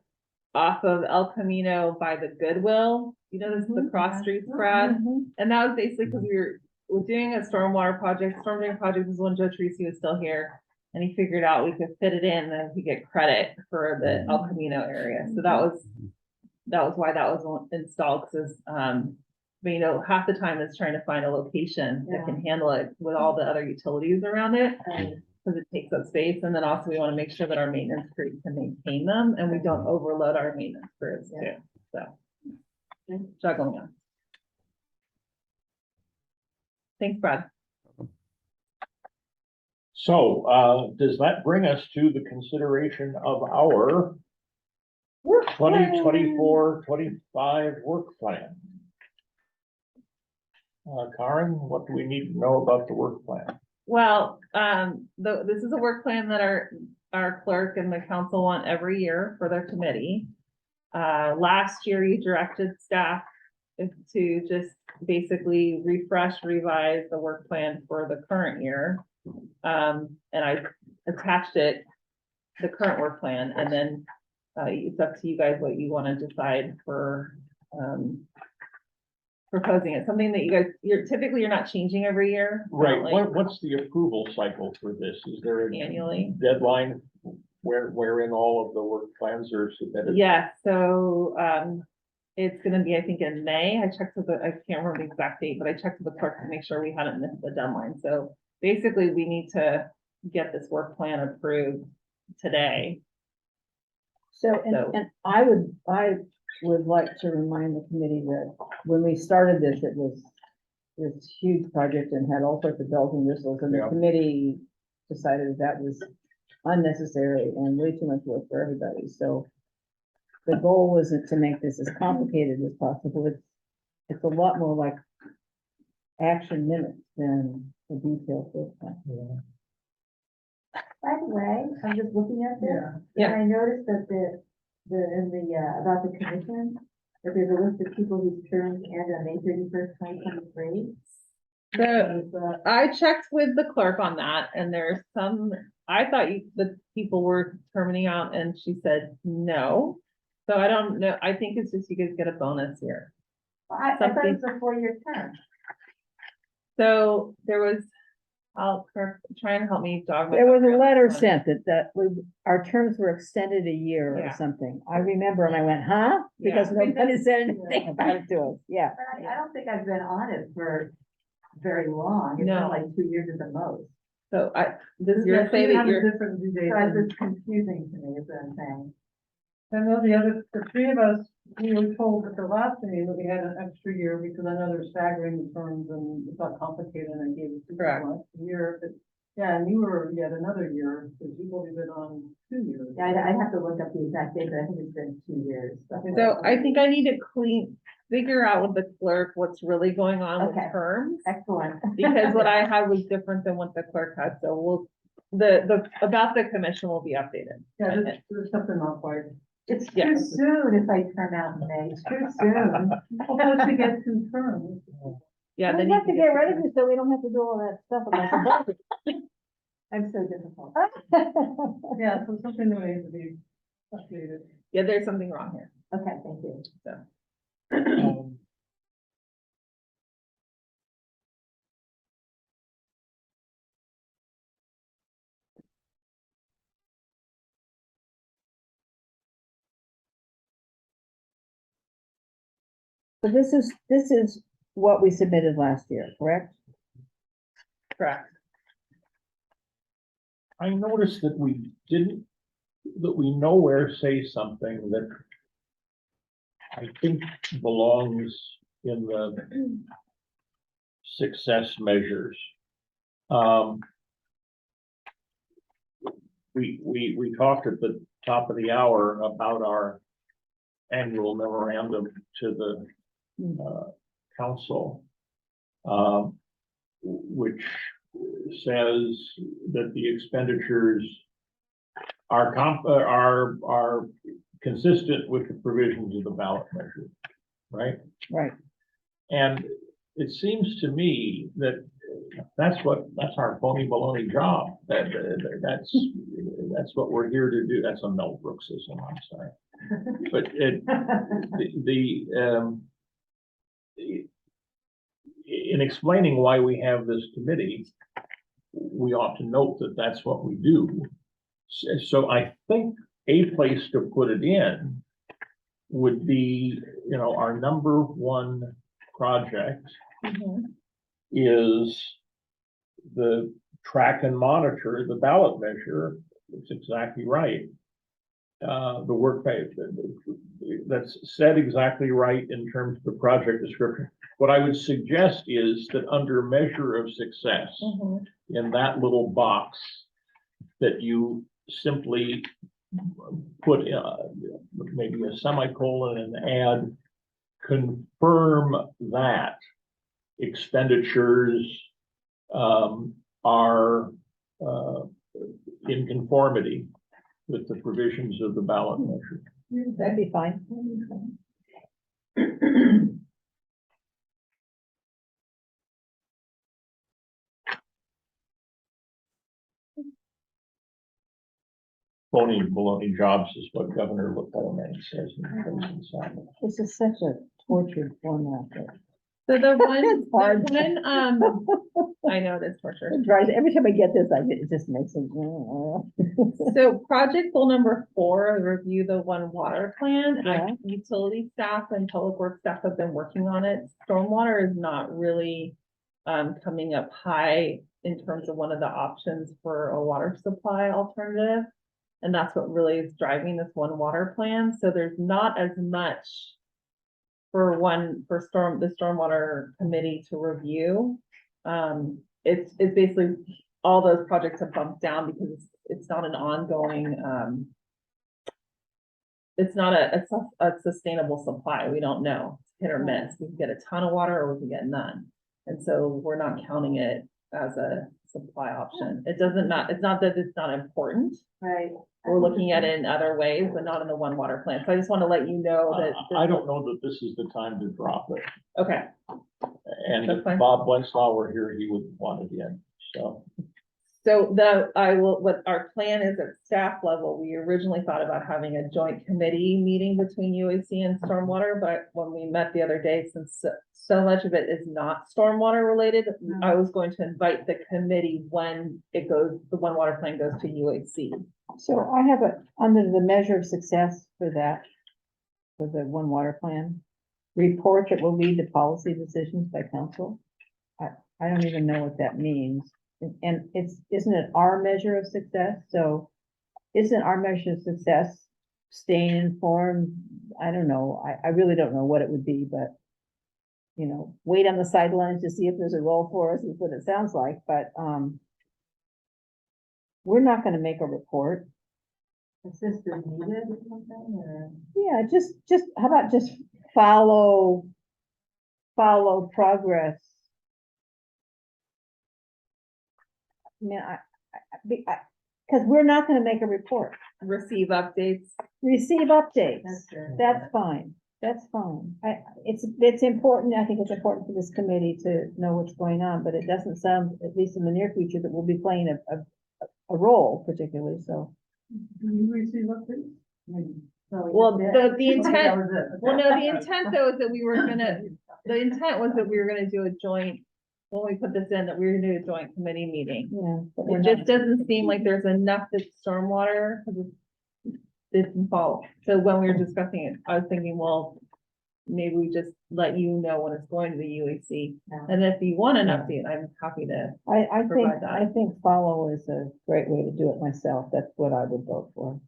off of El Camino by the Goodwill. You know, this is the cross streets, Brad. And that was basically because we're doing a stormwater project. Stormwater project was when Joe Tracy was still here. And he figured out we could fit it in and we get credit for the El Camino area. So that was why that was installed, because but you know, half the time it's trying to find a location that can handle it with all the other utilities around it. Because it takes up space. And then also we want to make sure that our maintenance crews can maintain them and we don't overload our maintenance crews too. So juggling them. Thanks, Brad. So, does that bring us to the consideration of our 2024-25 work plan? Karen, what do we need to know about the work plan? Well, this is a work plan that our clerk and the council want every year for their committee. Last year you directed staff to just basically refresh, revise the work plan for the current year. And I attached the current work plan, and then it's up to you guys what you want to decide for proposing it. Something that you guys, you're not changing every year. Right, Like what's the approval cycle for this? Is there a annually. deadline wherein all of the work plans are submitted? Yeah, so it's gonna be, I think, in May. I checked with I can't remember the exact date, but I checked with the clerk to make sure we hadn't missed the deadline. So basically, we need to get this work plan approved today. So, and I would like to remind the committee that when we started this, it was this huge project and had all sorts of bells and whistles, and the committee decided that was unnecessary and way too much work for everybody. So the goal wasn't to make this as complicated as possible. It's a lot more like action minutes than a detailed work plan. By the way, I'm just looking at this. Yeah. And I noticed that about the commission, that there's a list of people whose terms end on May 31st, 2023. So I checked with the clerk on that, and there's I thought the people were terminating out, and she said no. So I don't know. I think it's just you guys get a bonus here. I thought it was a 4-year term. So there was, try and help me jog. There was a letter sent that our terms were extended a year or Yeah. something. I remember, and I went, huh? Because Yeah. nobody said anything about it to us. Yeah. But I don't think I've been on it for very long. It's been No. like 2 years at the most. So you're saying that you're, different due dates. So it's confusing to me, is what I'm saying. I know the three of us, we were told at the last meeting that we had an extra year because I know they're staggering the terms and it got complicated and I gave it Correct. a year. But yeah, and you were yet another year, because you've only been on 2 years. Yeah, I'd have to look up the exact date, but I think it's been 2 years. so I think I need to figure out with the clerk what's really going on with Okay. terms. Excellent. Because what I had was different than what the clerk had, so about the commission will be updated. Yeah, there's something not quite. It's too Yes. soon if I turn out in May, it's too soon. Supposed to get two terms. Yeah, We then have to get rid of you so we don't have to do all that stuff about the budget. I'm so difficult. Yeah, so something that needs to be updated. Yeah, there's something wrong here. Okay, thank you. Um, So this is what we submitted last year, correct? Correct. I noticed that we nowhere say something that I think belongs in the success measures. We talked at the top of the hour about our annual memorandum to the council, which says that the expenditures are consistent with the provisions of the ballot measure, right? Right. And it seems to me that that's our phony baloney job. That's what we're here to do. That's a Mel Brooksism, I'm sorry. But in explaining why we have this committee, we ought to note that that's what we do. So I think a place to put it in would be, our number one project is the track and monitor the ballot measure. It's exactly right. The work that's said exactly right in terms of the project description. What I would suggest is that under measure of success, in that little box, that you simply put maybe a semicolon and add, confirm that expenditures are in conformity with the provisions of the ballot measure. That'd be fine. Phony baloney jobs is what Governor LaPalme says in the prison side. This is such a tortured format. So the It's hard. I know it is torture. It drives, every time I get this, it just makes it. So project goal number 4, review the one water plan. Yeah. Utility staff and public works staff have been working on it. Stormwater is not really coming up high in terms of one of the options for a water supply alternative. And that's what really is driving this one water plan. So there's not as much for the stormwater committee to review. It's basically all those projects have bumped down because it's not an ongoing, it's not a sustainable supply. We don't know. It's hit or miss. We can get a ton of water or we can get none. And so we're not counting it as a supply option. It's not that it's not important. Right. We're looking at it in other ways, but not in the one water plant. So I just want to let you know that. I don't know that this is the time to drop it. Okay. And That's if fine. Bob Wenslaw were here, he would want it in, so. So what our plan is at staff level, we originally thought about having a joint committee meeting between UAC and stormwater, but when we met the other day, since so much of it is not stormwater related, I was going to invite the committee when the one water plan goes to UAC. So I have under the measure of success for the one water plan, report that will lead to policy decisions by council. I don't even know what that means. And isn't it our measure of success? So isn't our measure of success staying informed? I don't know. I really don't know what it would be, but wait on the sidelines to see if there's a role for us is what it sounds like, but we're not gonna make a report. Assistance needed or something, or? Yeah, just, how about just follow progress? I mean, because we're not gonna make a report. Receive updates. Receive updates. That's true. That's fine. That's fine. It's important. I think it's important for this committee to know what's going on, but it doesn't sound, at least in the near future, that we'll be playing a role particularly, so. Do you receive updates? Well, the intent, That was it. well, no, the intent though is that we were gonna, the intent was that we were gonna do a joint, when we put this in, that we were gonna do a joint committee meeting. Yeah. But we're It not. just doesn't seem like there's enough that's stormwater, because it's involved. So when we were discussing it, I was thinking, well, maybe we just let you know when it's going to the UAC. Yeah. And if you want an update, I'm happy to. I provide that. I think follow is a great way to do it myself. That's what I would vote for.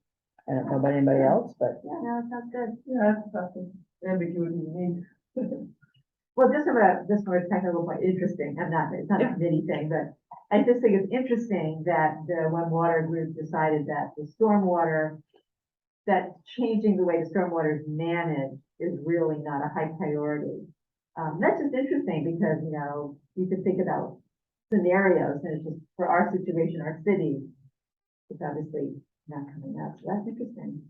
I don't know about anybody else, but Yeah, no, it sounds good. Yeah, that's about the ambiguity you need. Well, just from a technical point, interesting, it's not a committee thing, but I just think it's interesting that the One Water group decided that the stormwater, that changing the way the stormwater is managed is really not a high priority. That's just interesting because, you know, you could think about scenarios and it's just for our situation, our city, it's obviously not coming up. So that's interesting.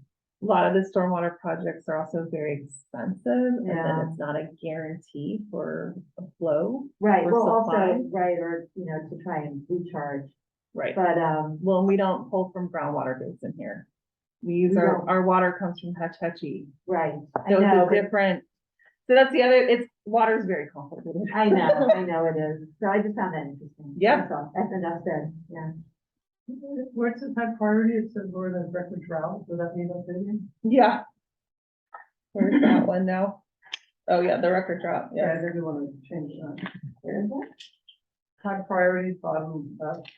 A lot of the stormwater projects are also very expensive, and then Yeah. it's not a guarantee for a flow. Right, Or well, supply. also, right, or, you know, to try and recharge, Right. but, Well, we don't pull from groundwater basin here. We use We our, don't. our water comes from Hetch Hetchy. right. I So know, it's a different, so that's the other, water is very complicated. I know it is. So I just found that interesting. Yeah. That's all. That's enough said, yeah. Where it says high priority, it says where the record drought, does that mean updating? Yeah. Where's that one now? Oh, yeah, the record drop, Yeah, I yeah. didn't want to change that. Where is that? High priority, bottom left.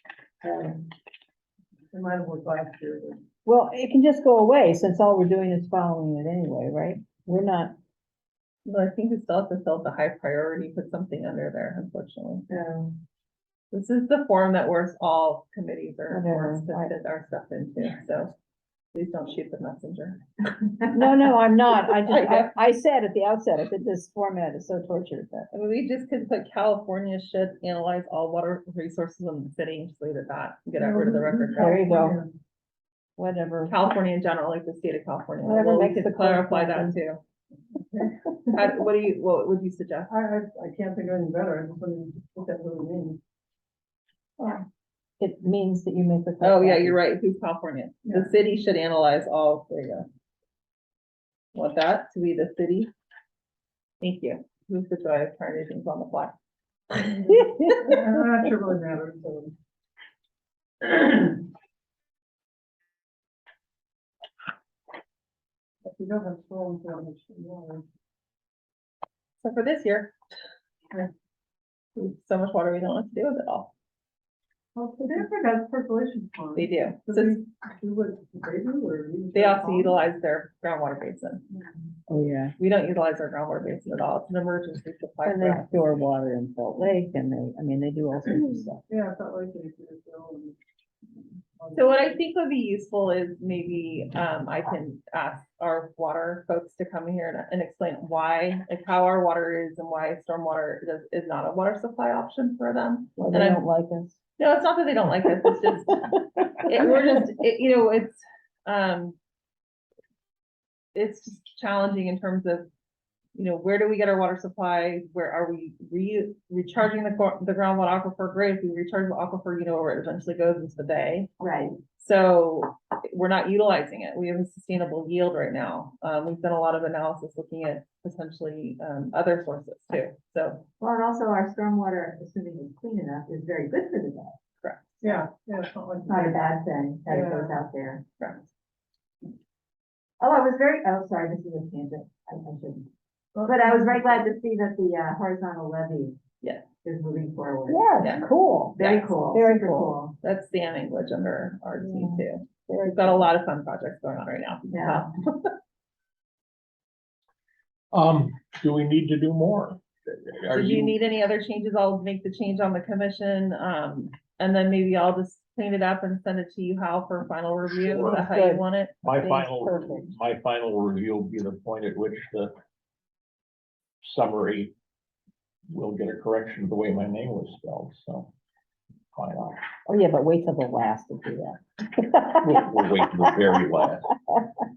It might have worked last year, but. well, it can just go away since all we're doing is following it anyway, right? We're not, Well, I think we still have to fill the high priority, put something under there, unfortunately. This is the form that all committees are forced to Whatever. fit our stuff into, so please don't shoot the messenger. no, I'm not. I I know. I said at the outset, I said this format is so tortured that. I mean, we just could put California should analyze all water resources in the city and just leave it at that, get rid of the record. There drop. you go. Whatever. California in general, like the state of California, Whatever well, we makes could the clerk clarify that happy. too. What would you suggest? I can't think of anything better, I just wondering what that really means. It means that you make the. Oh, yeah, you're right, who's California? The Yeah. city should analyze all, there you go. Want that to be the city? Thank you. Who's the joy of trying to do things on the fly? I'm not sure it really matters, so. If you don't have storm damage, water. So for this year. We have so much water, we don't know what to do with it all. Well, they got percolation pond. They do. So So they do what they do, or? use they their also pond? utilize their groundwater basin. Oh, yeah. We don't utilize our groundwater basin at all. It's an emergency supply. And for they us. store water in Salt Lake and they do all sorts of stuff. Yeah, it's not like they do it, so. So what I think would be useful is maybe, I can ask our water folks to come here and explain why, like how our water is and why stormwater is not a water supply option for them. Well, And they I'm- don't like us. No, it's not that they don't like us, it's just, it's just challenging in terms of, where do we get our water supply? Where are we recharging the groundwater aquifer? Great, if we recharge the aquifer, where it eventually goes into the bay. Right, So we're not utilizing it. We have a sustainable yield right now. We've done a lot of analysis looking at potentially, other sources too, so. well, and also our stormwater, assuming it's clean enough, is very good for the day. Correct. Yeah, it's not like. It's not a bad thing that it Yeah. goes out there. Correct. Oh, sorry, this is a tangent, I shouldn't. But I was very glad to see that the horizontal levee. Yeah. Is moving forward. Yeah, Yeah. it's cool. Very Yeah. cool. Very super cool. That's Sam English under our team Yeah. too. We've got a lot of fun projects going on right now. Yeah. Do we need to do more? Are Did you need any other changes? I'll make the change on the commission, and then maybe I'll just clean it up and send it to you, Hal, for final review. Is that how you Good. want it? My That's final, perfect. my final review will be the point at which the summary will get a correction of the way my name was spelled, so. fine. Oh, yeah, but wait till the last to do that. We'll wait to the very last.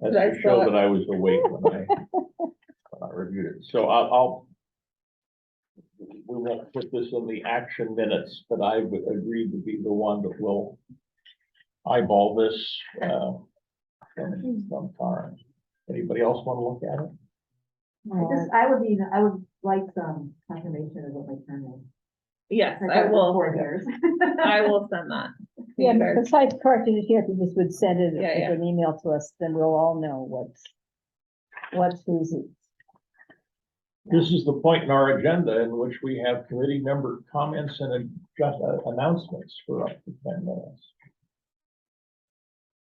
That's Did I to show spell it? that I was awake when I reviewed it. So we won't put this in the action minutes, but I would agreed to be the one that will eyeball this, from Karen. Anybody else want to look at it? I would like some confirmation of what my term is. Yes, Like I over will, 4 years. I will send that. to Yeah, you guys. besides Carson is here, if you just would send it Yeah, as yeah. an email to us, then we'll all know what's who's. This is the point in our agenda in which we have committee member comments and announcements for up to 10 minutes.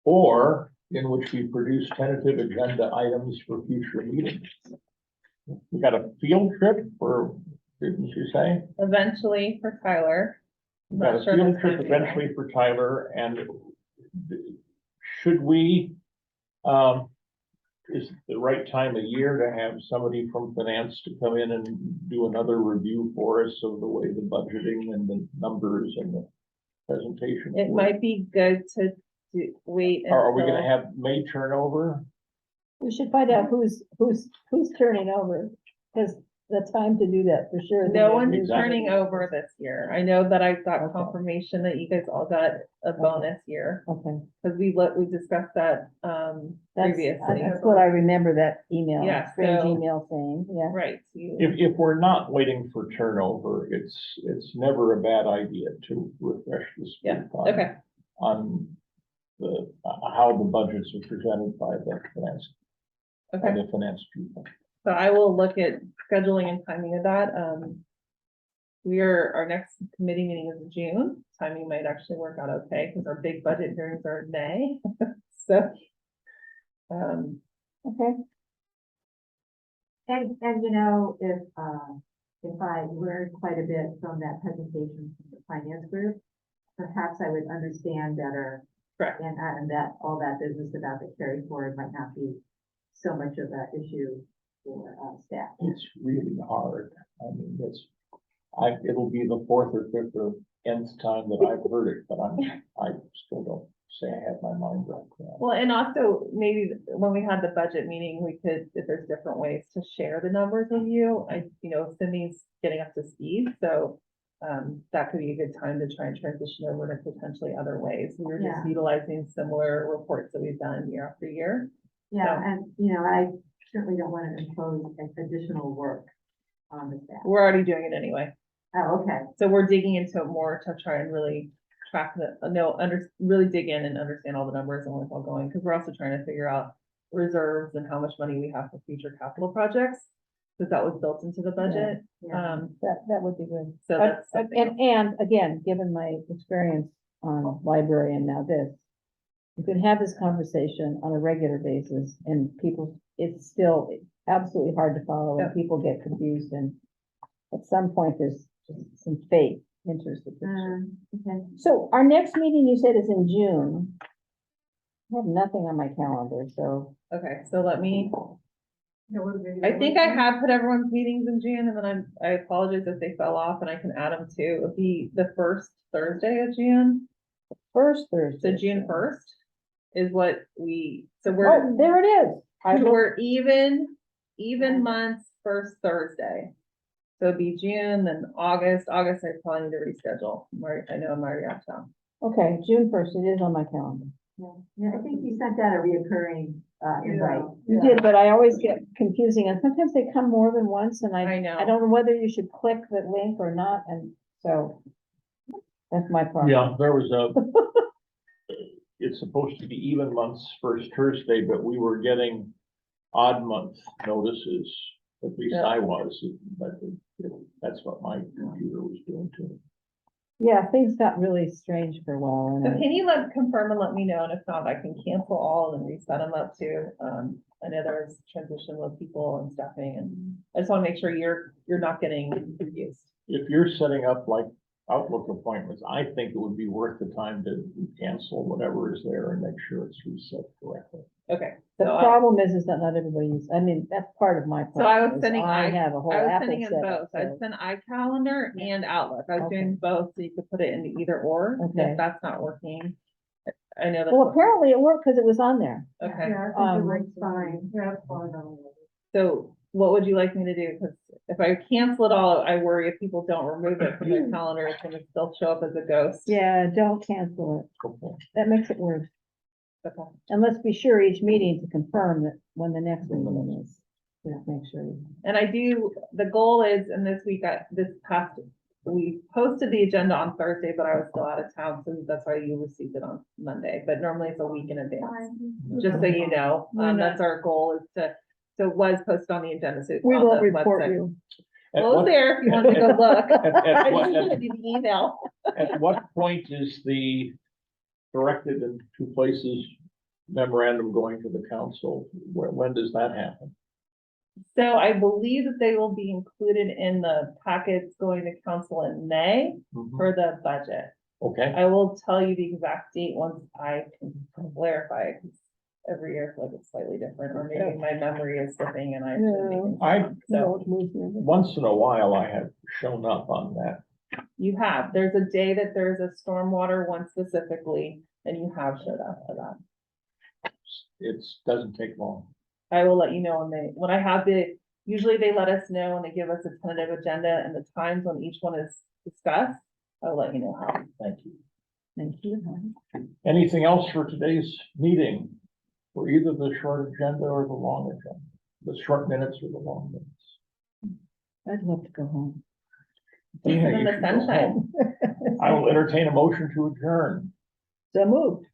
Or in which we produce tentative agenda items for future meetings. We got a field trip for, didn't you say? Eventually for Tyler. We got a Not sure field if trip it's gonna be eventually for Tyler, and should we, is it the right time of year to have somebody from finance to come in and do another review for us of the way the budgeting and the numbers and the presentation? It might be good to wait Are we until- gonna have May turnover? We should find out who's turning over, because the time to do that for sure. No one's Exactly. turning over this year. I know that I got Okay. confirmation that you guys all got a bonus year, Okay, because we discussed that, previously. that's what I remember, that email, Yeah, strange so- email saying, yeah. Right. You, If we're not waiting for turnover, it's never a bad idea to refresh the Yeah, speed on, okay. on the, how the budgets are presented by the finance, by Okay, the finance people. so I will look at scheduling and timing of that. Our next committee meeting is in June. Timing might actually work out okay, because our big budget hearings are in May. So, Okay, And you know, if I learned quite a bit from that presentation from the finance group, perhaps I would understand better. correct. And that, all that business about the carry forward might not be so much of that issue for staff. It's really hard. I mean, it'll be the 4th or 5th or nth time that I've heard it, but I still don't say I have my mind right now. Well, and also maybe when we had the budget meeting, we could, if there's different ways to share the numbers with you, Cindy's getting up to speed, so that could be a good time to try and transition over to potentially other ways. We were just Yeah. utilizing similar reports that we've done year after year. Yeah, and I certainly don't want to impose additional work on the staff. We're already doing it anyway, Oh, okay. so we're digging into it more to try and really track really dig in and understand all the numbers and where it's all going, because we're also trying to figure out reserves and how much money we have for future capital projects, because that was built into the budget. Yeah. that would be good. So that's something And again, given my experience on library and now this, you can have this conversation on a regular basis and it's still absolutely hard to follow and Yeah. people get confused, and at some point there's just some fate enters the picture. Okay. So our next meeting, you said, is in June. I have nothing on my calendar, so. Okay, so let me, Yeah, what are they- I think I have put everyone's meetings in June, and then I apologize if they fell off, and I can add them too. It'll be the first Thursday of June, First Thursday. so June 1st is what so Oh, we're, there it is. we're even months, first Thursday. So it'd be June, then August, I probably need to reschedule, I know I'm already out of town. Okay, June 1st, it is on my calendar. Yeah, I think you sent out a reoccurring invite. You did, but I always get confusing, and sometimes they come more than once, and I know. I don't know whether you should click the link or not, and so that's my problem. Yeah, there was it's supposed to be even months first Thursday, but we were getting odd month notices, at least Yeah. I was, but that's what my computer was doing to me. Yeah, things got really strange for a while, So and can you confirm and let me know, and if not, I can cancel all and reset them up too. I know there's transition with people and staffing, and I just want to make sure you're not getting confused. If you're setting up like Outlook appointments, I think it would be worth the time to cancel whatever is there and make sure it's reset correctly. Okay, The so problem is that not everybody's, I mean, that's part of my So I was problem, is sending I have a whole I was Apple sending in setup, both. I'd so. send iCalendar and Outlook. I was Okay. doing both, so you could put it into either or. Okay. If that's not working, I know that's. Well, apparently it worked because it was on there. Okay, Yeah, I think it Um, works fine. Yeah, it's fine. so what would you like me to do? Because if I cancel it all, I worry if people don't remove it from their calendar, it's gonna still show up as a ghost. Yeah, don't cancel it. That makes it worse. Okay. And let's be sure each meeting to confirm that when the next meeting is. Just make sure. And I do, the goal is, and this week, we posted the agenda on Thursday, but I was still out of town, so that's why you received it on Monday, but normally it's a week in advance. Just so you know, that's our goal is so it was posted on the agenda, so it's We on won't the report website. you. At Well, it's what- there if you want to go look. I what- just needed the email. At what point is the directed in two places memorandum going to the council? When does that happen? So I believe that they will be included in the packets going to council in May for the budget. Okay, I will tell you the exact date once I can clarify, because every year it's like it's slightly different, or maybe my memory is slipping and I. So once in a while I have shown up on that. you have, there's a day that there's a stormwater one specifically, and you have showed up for that. It doesn't take long. I will let you know when I have usually they let us know and they give us a tentative agenda and the times when each one is discussed. I'll let you know how. Thank you. Thank you. Anything else for today's meeting? For either the short agenda or the long agenda? The short minutes or the long minutes? I'd love to go home. Sit Yeah, in you the should go sunshine. home. I will entertain a motion to adjourn. So moved.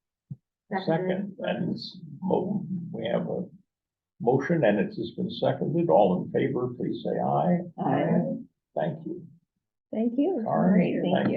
Second, and we have a motion and it has been seconded. All in favor, please say aye. Aye. Thank you. Thank you. All right, Thank you. Thank you.